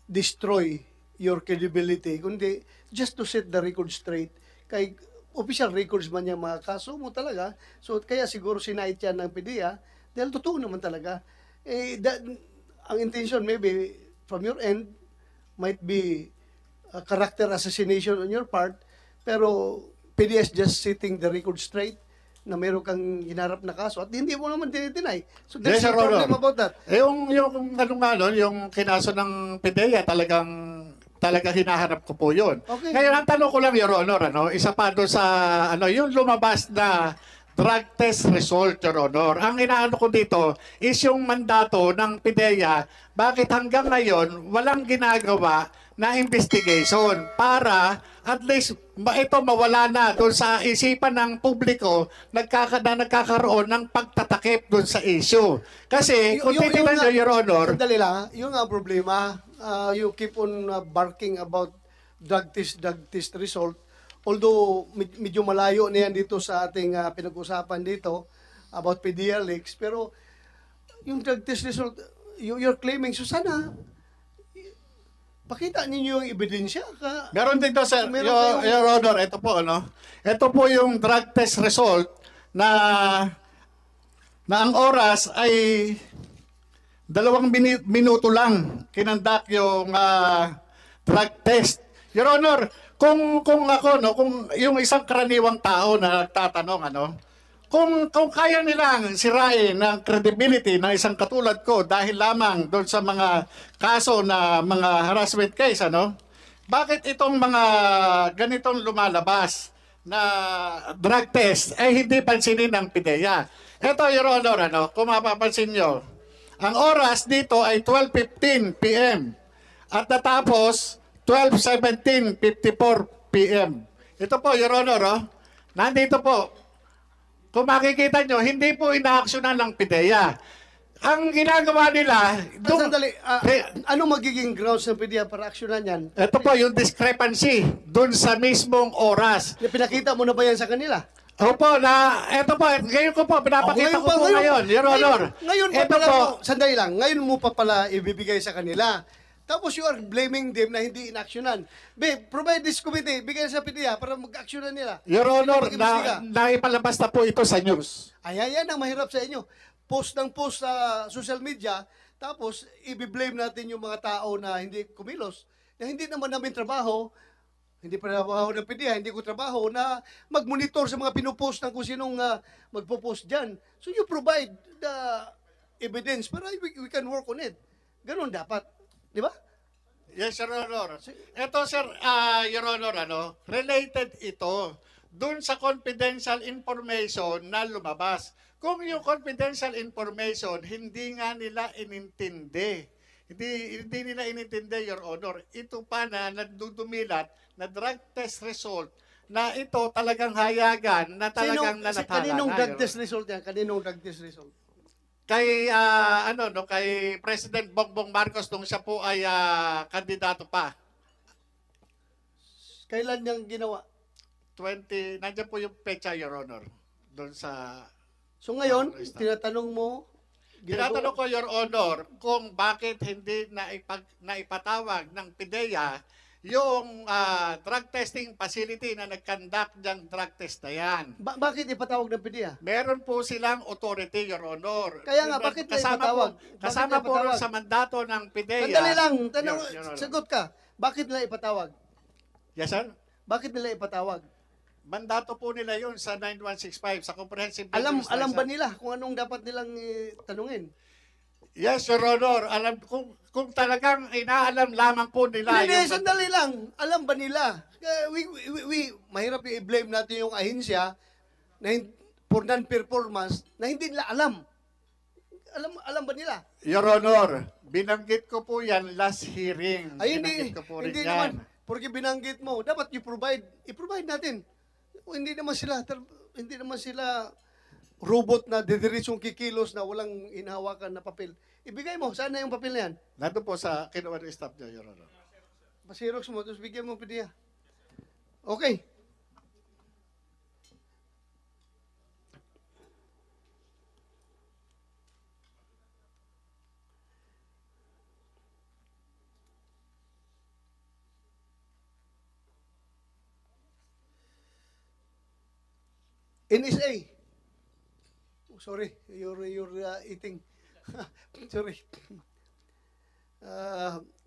destroy your credibility, kundi just to set the record straight. Kay official records man yung mga kaso mo talaga, so kaya siguro sinait yan ng PIDEA dahil totoo naman talaga. Ang intention maybe from your end might be a character assassination on your part, pero PIDEA is just setting the record straight na meron kang hinarap na kaso at hindi mo naman dinideny. So there's Yes, no Your problem Honor. about that. Yung kinaso ng PIDEA talaga hinaharap ko po yun. Okay. Ngayon, ang tanong ko lang, Your Honor, isa pa doon sa, yung lumabas na drug test result, Your Honor. Ang inaano ko dito is yung mandato ng PIDEA, bakit hanggang ngayon walang ginagawa na investigation para at least ito mawala na doon sa isipan ng publiko na nagkakaroon ng pagtatakip doon sa issue. Kasi kung titignan nyo, Your Honor, Sandali lang, yung nga problema, you keep on barking about drug test result. Although medyo malayo na yan dito sa ating pinag-usapan dito about PIDEA leaks, pero yung drug test result, you're claiming, so sana pakita ninyo yung ebidensya. meron dito, sir, Meron Your Honor, ito po, ito po yung drug test result na ang oras ay 2 minuto lang kinandak yung drug test. Your Honor, kung ako, kung yung isang karaniwang tao na nagtatanong, kung kaya nilang sirain ang credibility ng isang katulad ko dahil lamang doon sa mga kaso na mga harassment case, ano? Bakit itong mga ganitong lumalabas na drug test ay hindi pansinin ng PIDEA? Ito, Your Honor, ano, kung mapapansin nyo, ang oras dito ay 12:15 p.m. at natapos 12:17:54 p.m. Ito po, Your Honor, oh, nandito po. Kung makikita nyo, hindi po inaaksyonan ng PIDEA. Ang ginagawa nila, Sandali, ano magiging grounds ng PDEA para aksyonan yan? ito po yung discrepancy dun sa mismong oras. Pinakita mo na ba yan sa kanila? Opo, ito po, ngayon ko po, pinapakita ko po ngayon, Your Honor. Ngayon pa Ito pala, po, sandali lang, ngayon mo pa pala ibibigay sa kanila. Tapos you are blaming them na hindi inaksyonan. Provide this committee, bigay sa PDEA para mag-aksyonan nila. Your Honor, Mag-imbestiga. naipalabas na po ito sa news. Ayan ang mahirap sa inyo. Post ng post sa social media, tapos i-blame natin yung mga tao na hindi kumilos, na hindi naman namin trabaho, hindi pa trabaho ng PDEA, hindi ko trabaho na mag-monitor sa mga pinupost ng kung sinong magpo-post dyan. So you provide the evidence para we can work on it. Ganon dapat. Di ba? Yes, Your Honor. Ito, sir, Your Honor, ano, related ito dun sa confidential information na lumabas. Kung yung confidential information, hindi nga nila inintindi. Hindi nila inintindi, Your Honor. Ito pa na nagdudumilat na drug test result na ito talagang hayagan na talagang nanatala Kaninong na, drug Your test result yan? Kaninong drug test result? Kay kay President Bongbong Marcos nung siya po ay kandidato pa. Kailan niyang ginawa? Nandiyan po yung pecha, Your Honor. Doon sa So ngayon, Stop. tinatanong mo, tinatanong ko, Your Honor, kung bakit hindi naipatawag ng PIDEA yung drug testing facility na nag-conduct ng drug test na yan. bakit ipatawag ng PDEA? Meron po silang authority, Your Honor. Kaya nga, bakit na ipatawag? Kasama Bakit po ipatawag? sa mandato ng PIDEA. Sandali lang, Your Honor. sagot ka. Bakit nila ipatawag? Yes, sir? Bakit nila ipatawag? Mandato po nila yun sa 9165, sa Comprehensive Alam Business ba License. nila kung anong dapat nilang tanungin? Yes, Your Honor. Alam, kung talagang inaalam lamang po nila. Hindi, sandali lang. Alam ba nila? Mahirap i-blame natin yung ahensya na for non-performance na hindi nila alam. Alam ba nila? Your Honor, binanggit ko po yan last hearing. Ay, Binanggit ko po rin hindi yan. naman. Porque binanggit mo, dapat i-provide natin. Hindi naman sila robot na didiritsong kikilos na walang inhawakan na papel. Ibigay mo, saan na yung papel na yan? Nandun po sa kinuha ng staff niya, Your Honor. Pasirox mo, tapos bigyan mo PDEA. Okay. NSA. Oh, sorry, you're eating. Sorry.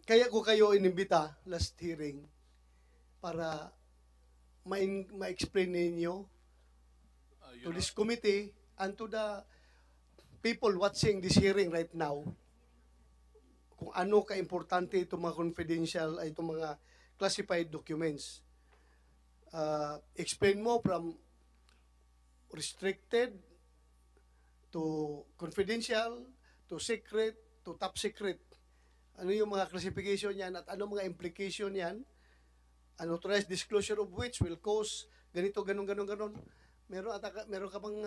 Kaya ko kayo inimbita last hearing para ma-explain ninyo to this committee and to the people watching this hearing right now kung ano ka-importante itong mga confidential ay itong mga classified documents. Explain mo from restricted to confidential to secret to top secret. Ano yung mga classification yan at ano mga implication yan? Unauthorized disclosure of which will cause ganito, ganon. Meron ka bang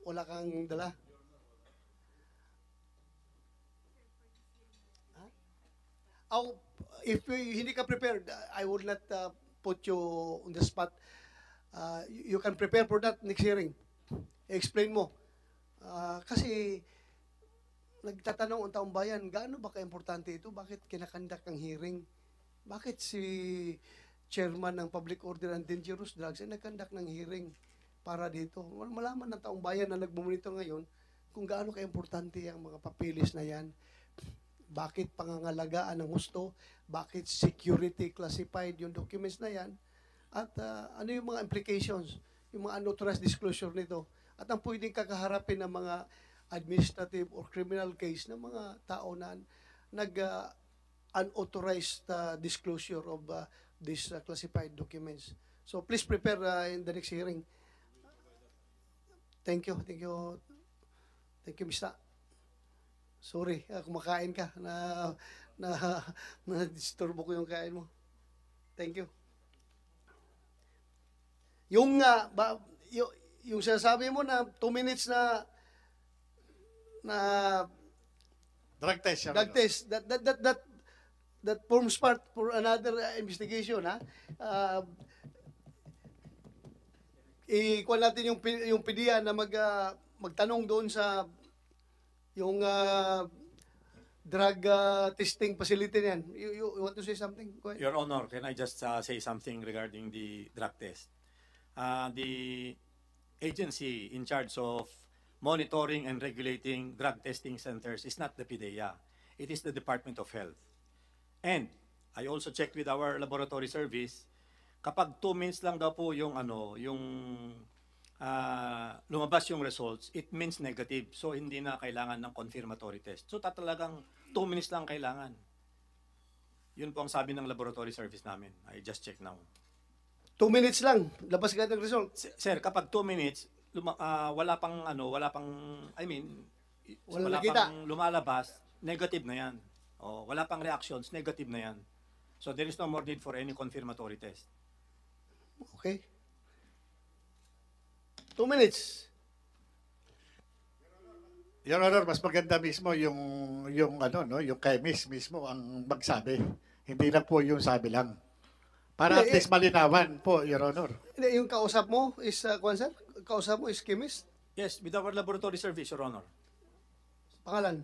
wala kang dala? If hindi ka prepared, I would not put you on the spot. You can prepare for that next hearing. Explain mo. Kasi nagtatanong ang taong bayan, gaano ba ka-importante ito? Bakit kinakandak ang hearing? Bakit si chairman ng Public Order and Dangerous Drugs ay nagkandak ng hearing para dito? Malaman ng taong bayan na nagmumonitor ngayon kung gaano ka-importante ang mga papilis na yan. Bakit pangangalagaan ng gusto? Bakit security classified yung documents na yan? At ano yung mga implications, yung mga unauthorized disclosure nito? at ang pwedeng kakaharapin ng mga administrative or criminal case ng mga tao na unauthorized disclosure of these classified documents. So please prepare in the next hearing. Thank you, Mr. Sorry, kumakain ka na disturbo ko yung kain mo. Thank you. Yung yung sinasabi mo na 2 minutes na Drug test, Your drug Honor. test, that forms part for another investigation, ha? Ikuha natin yung PDEA na magtanong doon sa yung drug testing facility niyan. You want to say something? Go ahead. Your Honor, can I just say something regarding the drug test? The agency in charge of monitoring and regulating drug testing centers is not the PDEA. It is the Department of Health. And I also checked with our laboratory service, kapag 2 minutes lang daw po yung lumabas yung results, it means negative. So hindi na kailangan ng confirmatory test. So talagang 2 minutes lang kailangan. Yun po ang sabi ng laboratory service namin. I just checked now. 2 minutes lang, labas ka ng result. Sir, kapag 2 minutes, wala pang Walang nakita. pang lumalabas, negative na yan. O wala pang reactions, negative na yan. So there is no more need for any confirmatory test. Okay. 2 minutes. Your Honor, mas maganda mismo yung chemist mismo ang magsabi. Hindi na po yung sabi lang. Para at least malinawan po, Your Honor. Hindi, yung kausap mo is, sir? Kausap mo is chemist? Yes, with our laboratory service, Your Honor. Pangalan?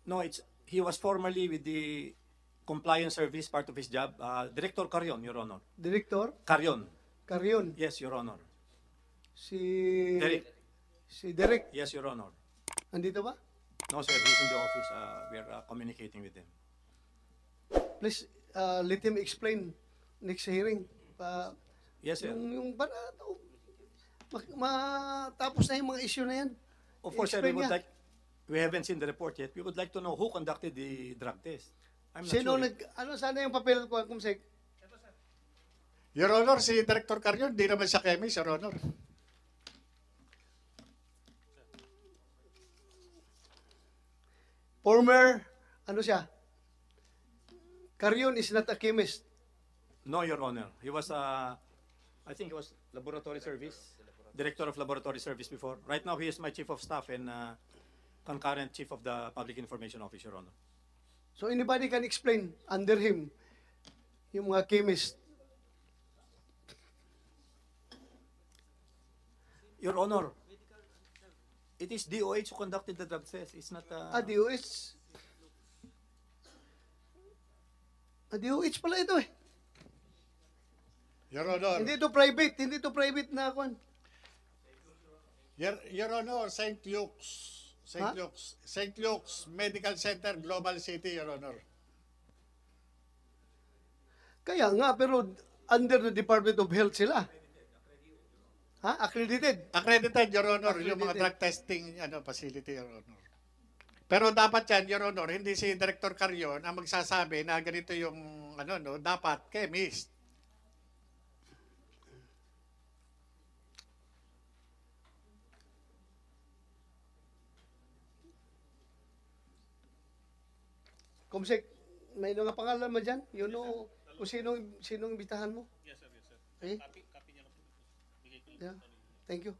No, he was formerly with the compliance service, part of his job. Director Carion, Your Honor. Director? Carion. Carion? Yes, Your Honor. Si Derek. Derek? Yes, Your Honor. Andito ba? No, sir, he's in the office. We are communicating with him. Please, let him explain next hearing. Yes, sir. Yung para matapos na yung mga issue na yan. Of course, sir, Explain niya. we haven't seen the report yet. We would like to know who conducted the drug test. I'm not Sino sure. sana yung papel ko, Kumsek? Your Honor, si Director Carion, di naman siya chemist, Your Honor. Former, siya? Carion is not a chemist. No, Your Honor. He was, I think he was laboratory service, director of laboratory service before. Right now, he is my chief of staff and concurrent chief of the Public Information Office, Your Honor. So anybody can explain under him yung mga chemist. Your Honor, it is DOH who conducted the drug test. It's not... DOH. DOH pala ito eh. Your Honor, Hindi ito private na kwan. Your Honor, St. Luke's Medical Center, Global City, Your Honor. Kaya nga, pero under the Department of Health sila. Accredited. Accredited, Your Honor, yung mga Accredited. drug testing facility, Your Honor. Pero dapat yan, Your Honor, hindi si Director Carion ang magsasabi na ganito yung, dapat chemist. Kumsek, may mga pangalan mo dyan? You know kung sinong imbitahan mo? Yes, sir. Yes, sir. Okay? Copy niya lang po. Bigay ko lang Yeah. po kanina. Thank you.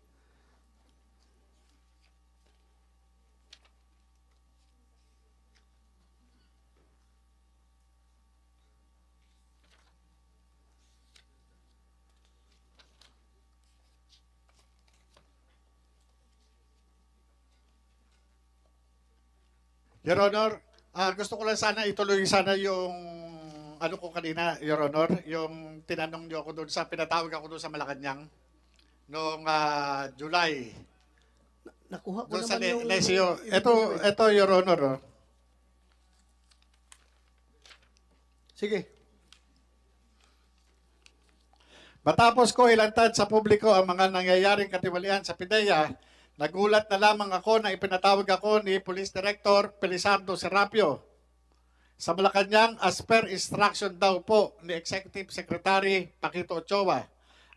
Your Honor, gusto ko lang sana ituloy sana yung ko kanina, Your Honor, yung tinanong niyo ako doon sa pinatawag ako doon sa Malacanang noong July. Nakuha ko Doon sa naman yung... Lesio. Ito, Your Honor. Oh. Sige. Matapos ko ilantad sa publiko ang mga nangyayaring katiwalian sa PIDEA, nagulat na lamang ako na ipinatawag ako ni Police Director Felizardo Serapio sa Malacanang as per instruction daw po ni Executive Secretary Paquito Ochoa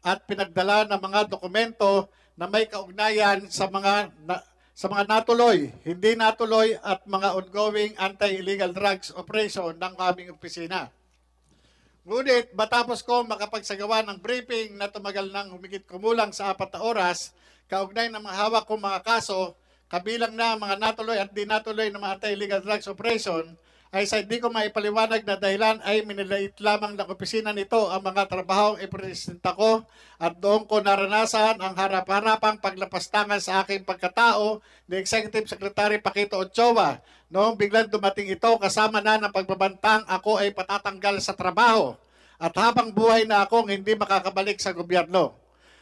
at pinagdala ng mga dokumento na may kaugnayan sa mga natuloy, hindi natuloy at mga ongoing anti-illegal drugs operation ng aming opisina. Ngunit matapos ko makapagsagawa ng briefing na tumagal ng humigit kumulang sa 4 na oras, kaugnay ng mga hawak kong mga kaso, kabilang na mga natuloy at di natuloy ng mga anti-illegal drugs operation, ay sa hindi ko maipaliwanag na dahilan ay minilait lamang ng opisina nito ang mga trabahong ipresenta ko at doon ko naranasan ang harap-harapang paglapastangan sa aking pagkatao ni Executive Secretary Paquito Ochoa noong biglang dumating ito kasama na ng pagbabantang ako ay patatanggal sa trabaho at habang buhay na akong hindi makakabalik sa gobyerno.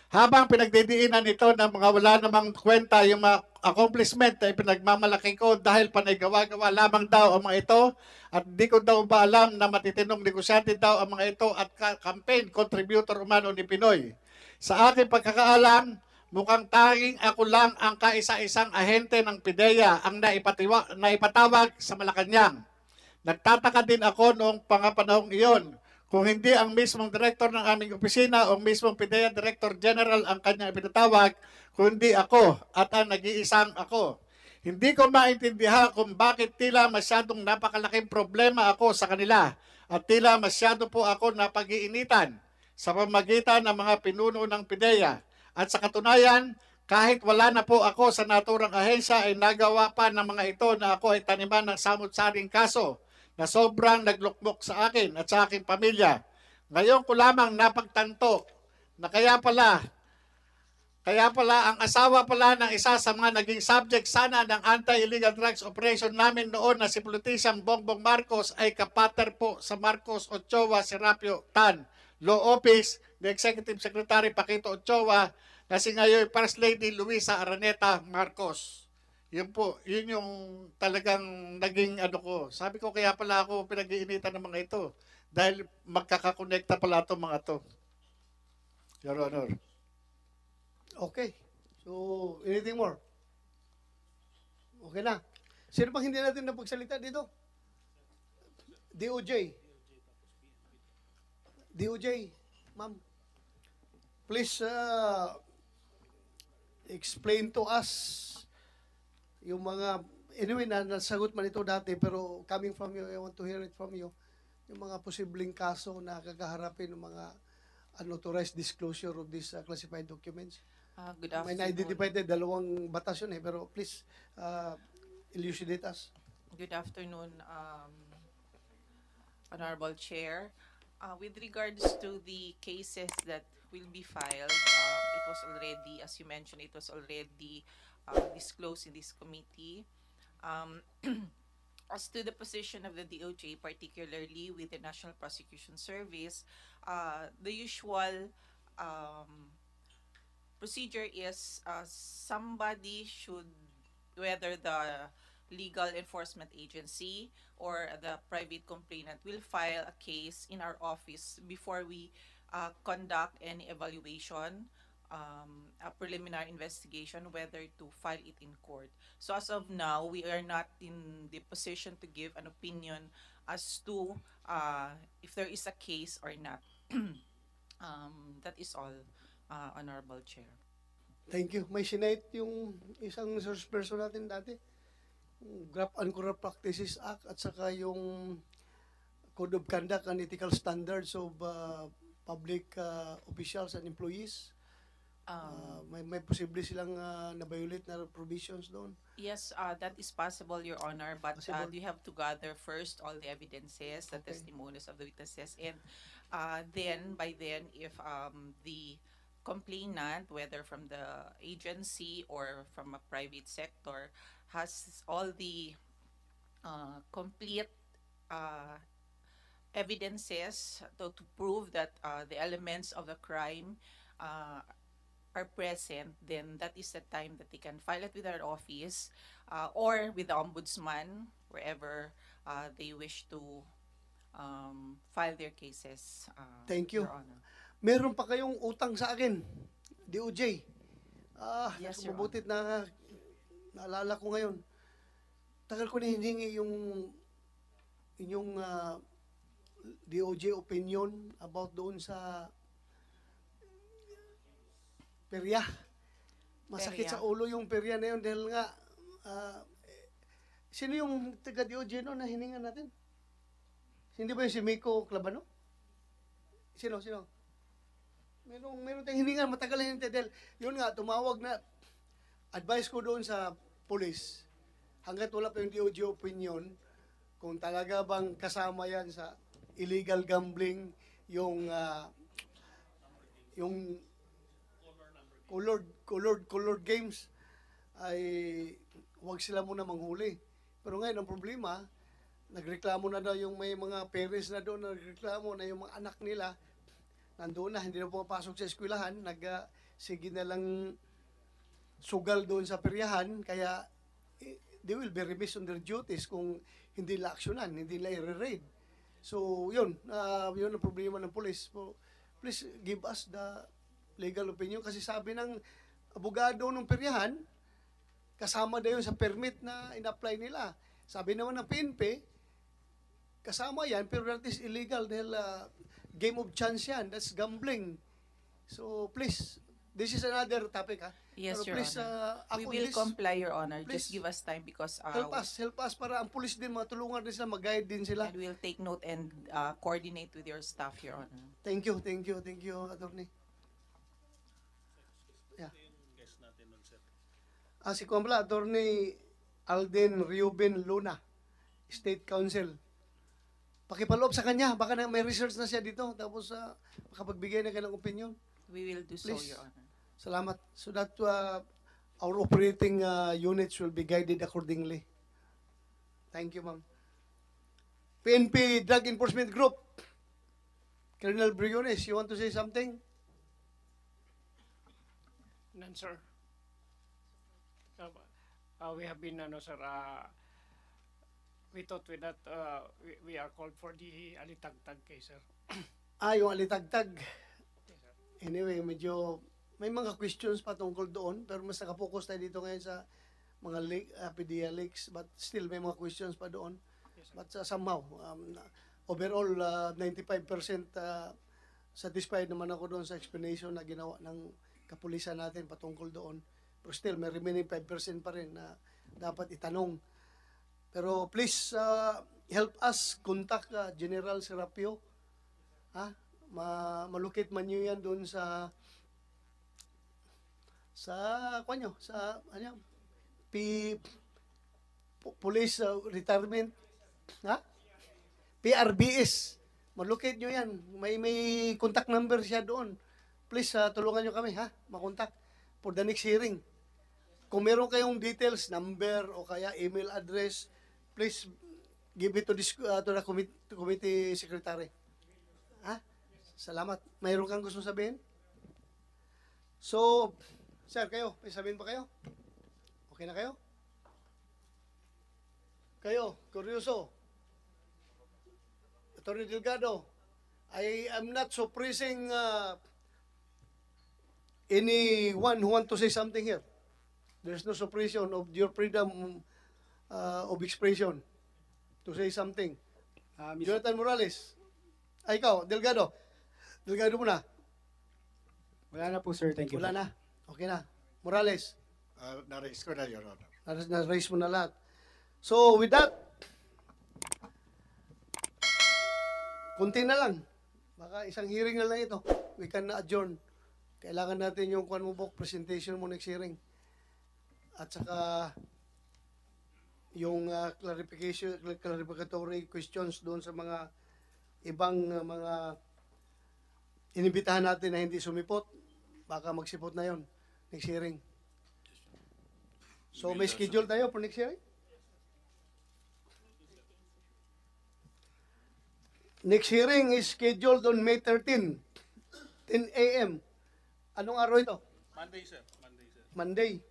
Habang pinagdidiinan nito ng mga wala namang kwenta yung mga accomplishment ay pinagmamalaki ko dahil panay gawa-gawa lamang daw ang mga ito at di ko daw ba alam na matitinong negosyante daw ang mga ito at campaign contributor umano ni Pinoy. Sa aking pagkakaalam, mukhang tanging ako lang ang kaisa-isang ahente ng PIDEA ang naipatawag sa Malacanang. Nagtataka din ako noong pangapanahong iyon kung hindi ang mismong director ng aming opisina o mismong PIDEA Director General ang kanyang ipinatawag, kundi ako at ang nag-iisang ako. Hindi ko maintindihan kung bakit tila masyadong napakalaking problema ako sa kanila at tila masyado po ako napag-iinitan sa pamagitan ng mga pinuno ng PIDEA. At sa katunayan, kahit wala na po ako sa naturang ahensya ay nagawa pa ng mga ito na ako ay taniman ng samut-saring kaso na sobrang naglukmok sa akin at sa aking pamilya. Ngayon ko lamang napagtanto na kaya pala ang asawa pala ng isa sa mga naging subject sana ng anti-illegal drugs operation namin noon na si Politician Bongbong Marcos ay kapater po sa Marcos Ochoa Serapio Tan, Law Office ni Executive Secretary Paquito Ochoa na si ngayon First Lady Luisa Araneta Marcos. Yun po, yun yung talagang naging ano ko. Sabi ko kaya pala ako pinag-iinitan ng mga ito dahil magkakakonekta pala itong mga to. Your Honor. Okay. So, anything more? Okay na. Sino bang hindi natin napagsalita dito? DOJ. DOJ, ma'am. Please explain to us yung mga, anyway, nasagot man ito dati, pero coming from you, I want to hear it from you, yung mga posibleng kaso na kakaharapin ng mga unauthorized disclosure of these classified documents. Good May afternoon. na-identify dalawang batas yun pero please elucidate us. Good afternoon, Honorable Chair. With regards to the cases that will be filed, it was already, as you mentioned, it was already disclosed in this committee. As to the position of the DOJ, particularly with the National Prosecution Service, the usual procedure is somebody should, whether the legal enforcement agency or the private complainant, will file a case in our office before we conduct any evaluation, a preliminary investigation, whether to file it in court. So as of now, we are not in the position to give an opinion as to if there is a case or not. That is all, Honorable Chair. Thank you. May sinate yung isang resource person natin dati. Graft and Corrupt Practices Act at saka yung Code of Conduct and Ethical Standards of Public Officials and Employees. May posible silang na-violate na provisions doon. Yes, that is possible, Your Honor, but Possible. you have to gather first all the evidences, the Okay. testimonies of the witnesses, and then, by then, if the complainant, whether from the agency or from a private sector, has all the complete evidences to prove that the elements of the crime are present, then that is the time that they can file it with our office or with the ombudsman, wherever they wish to file their cases. Thank you. Your Honor. meron pa kayong utang sa akin, DOJ. Yes, Your mabutit na naalala ko ngayon. Tagal ko na hiningi yung inyong DOJ opinion about doon sa perya. Masakit Perya. sa ulo yung perya na yun dahil nga sino yung taga DOJ no na hiningan natin? Hindi ba yung si Miko Clabano? Sino? Meron tayong hiningan, matagal na hinintay dahil yun nga, tumawag na advice ko doon sa police hanggat wala pa yung DOJ opinion kung talaga bang kasama yan sa illegal gambling yung colored games ay huwag sila muna manghuli. Pero ngayon ang problema, nagreklamo na daw yung may mga parents na doon, nagreklamo na yung mga anak nila nandoon na, hindi na pumapasok sa eskwelahan, sige na lang sugal doon sa peryahan, kaya they will be remiss on their duties kung hindi nila aksyonan, hindi nila i-raid. So, yun ang problema ng police. So, please give us the legal opinion kasi sabi ng abogado ng peryahan, kasama na yun sa permit na in-apply nila. Sabi naman ng PNP, kasama yan, pero that is illegal dahil game of chance yan. That's gambling. So, please, this is another topic, ha? Yes, Pero Your please, Honor. We ako will this, comply, Your Honor. please, Just give us time because help us para ang police din, matulungan din sila, mag-guide din sila. and we'll take note and coordinate with your staff, Your Honor. Thank you, attorney. Yeah. Si Kuambla, attorney Alden Reuben Luna, State Council. Pakipaloob sa kanya, baka na may research na siya dito, tapos makapagbigay na kanyang opinion. We will do so, Please. Your Honor. Salamat. So that our operating units will be guided accordingly. Thank you, ma'am. PNP Drug Enforcement Group. Colonel Briones, you want to say something? None, sir. We have been, sir, we thought with that we are called for the Alitagtag case, sir. Yung alitagtag. Anyway, medyo may mga questions pa tungkol doon, pero mas nakapokus tayo dito ngayon sa mga PDEA leaks, but still may mga questions pa doon. Yes, sir. But somehow, overall, 95% satisfied naman ako doon sa explanation na ginawa ng kapulisan natin patungkol doon. Pero still, may remaining 5% pa rin na dapat itanong. Pero please, help us contact General Serapio. Malukit man nyo yan doon sa Police Retirement, PRBS. Malukit nyo yan. May contact number siya doon. Please, tulungan nyo kami, makontak for the next hearing. Kung meron kayong details, number, o kaya email address, please give it to the committee secretary. Salamat. Mayroon kang gusto sabihin? So, sir, kayo, may sabihin pa kayo? Okay na kayo? Kayo, Curioso. Attorney Delgado, I am not suppressing anyone who want to say something here. There's no suppression of your freedom of expression to say something. Jonathan Morales. Ikaw, Delgado. Delgado muna. Wala na po, sir. Thank you. Wala na. Okay na. Morales. Na-raise ko na, Your Honor. Na-raise mo na lahat. So, with that, kunti na lang. Baka isang hearing na lang ito. We can adjourn. Kailangan natin yung kwan mo book presentation mo next hearing. At saka yung clarificatory questions doon sa mga ibang mga inibitahan natin na hindi sumipot. Baka magsipot na yon next hearing. So may schedule tayo for next hearing? Next hearing is scheduled on May 13, 10 a.m. Anong araw ito? Monday, sir. Monday.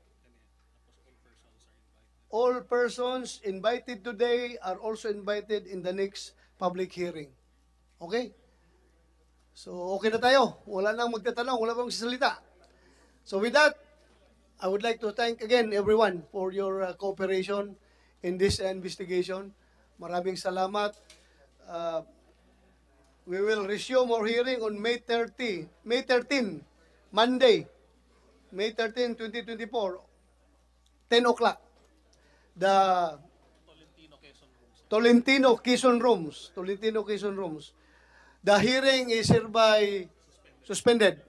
All persons invited today are also invited in the next public hearing. Okay? So okay na tayo. Wala nang magtatanong, wala pang sasalita. So with that, I would like to thank again everyone for your cooperation in this investigation. Maraming salamat. We will resume our hearing on May 13, Monday, May 13, 2024, 10 o'clock. The Tolentino Quezon Rooms. The hearing is hereby suspended.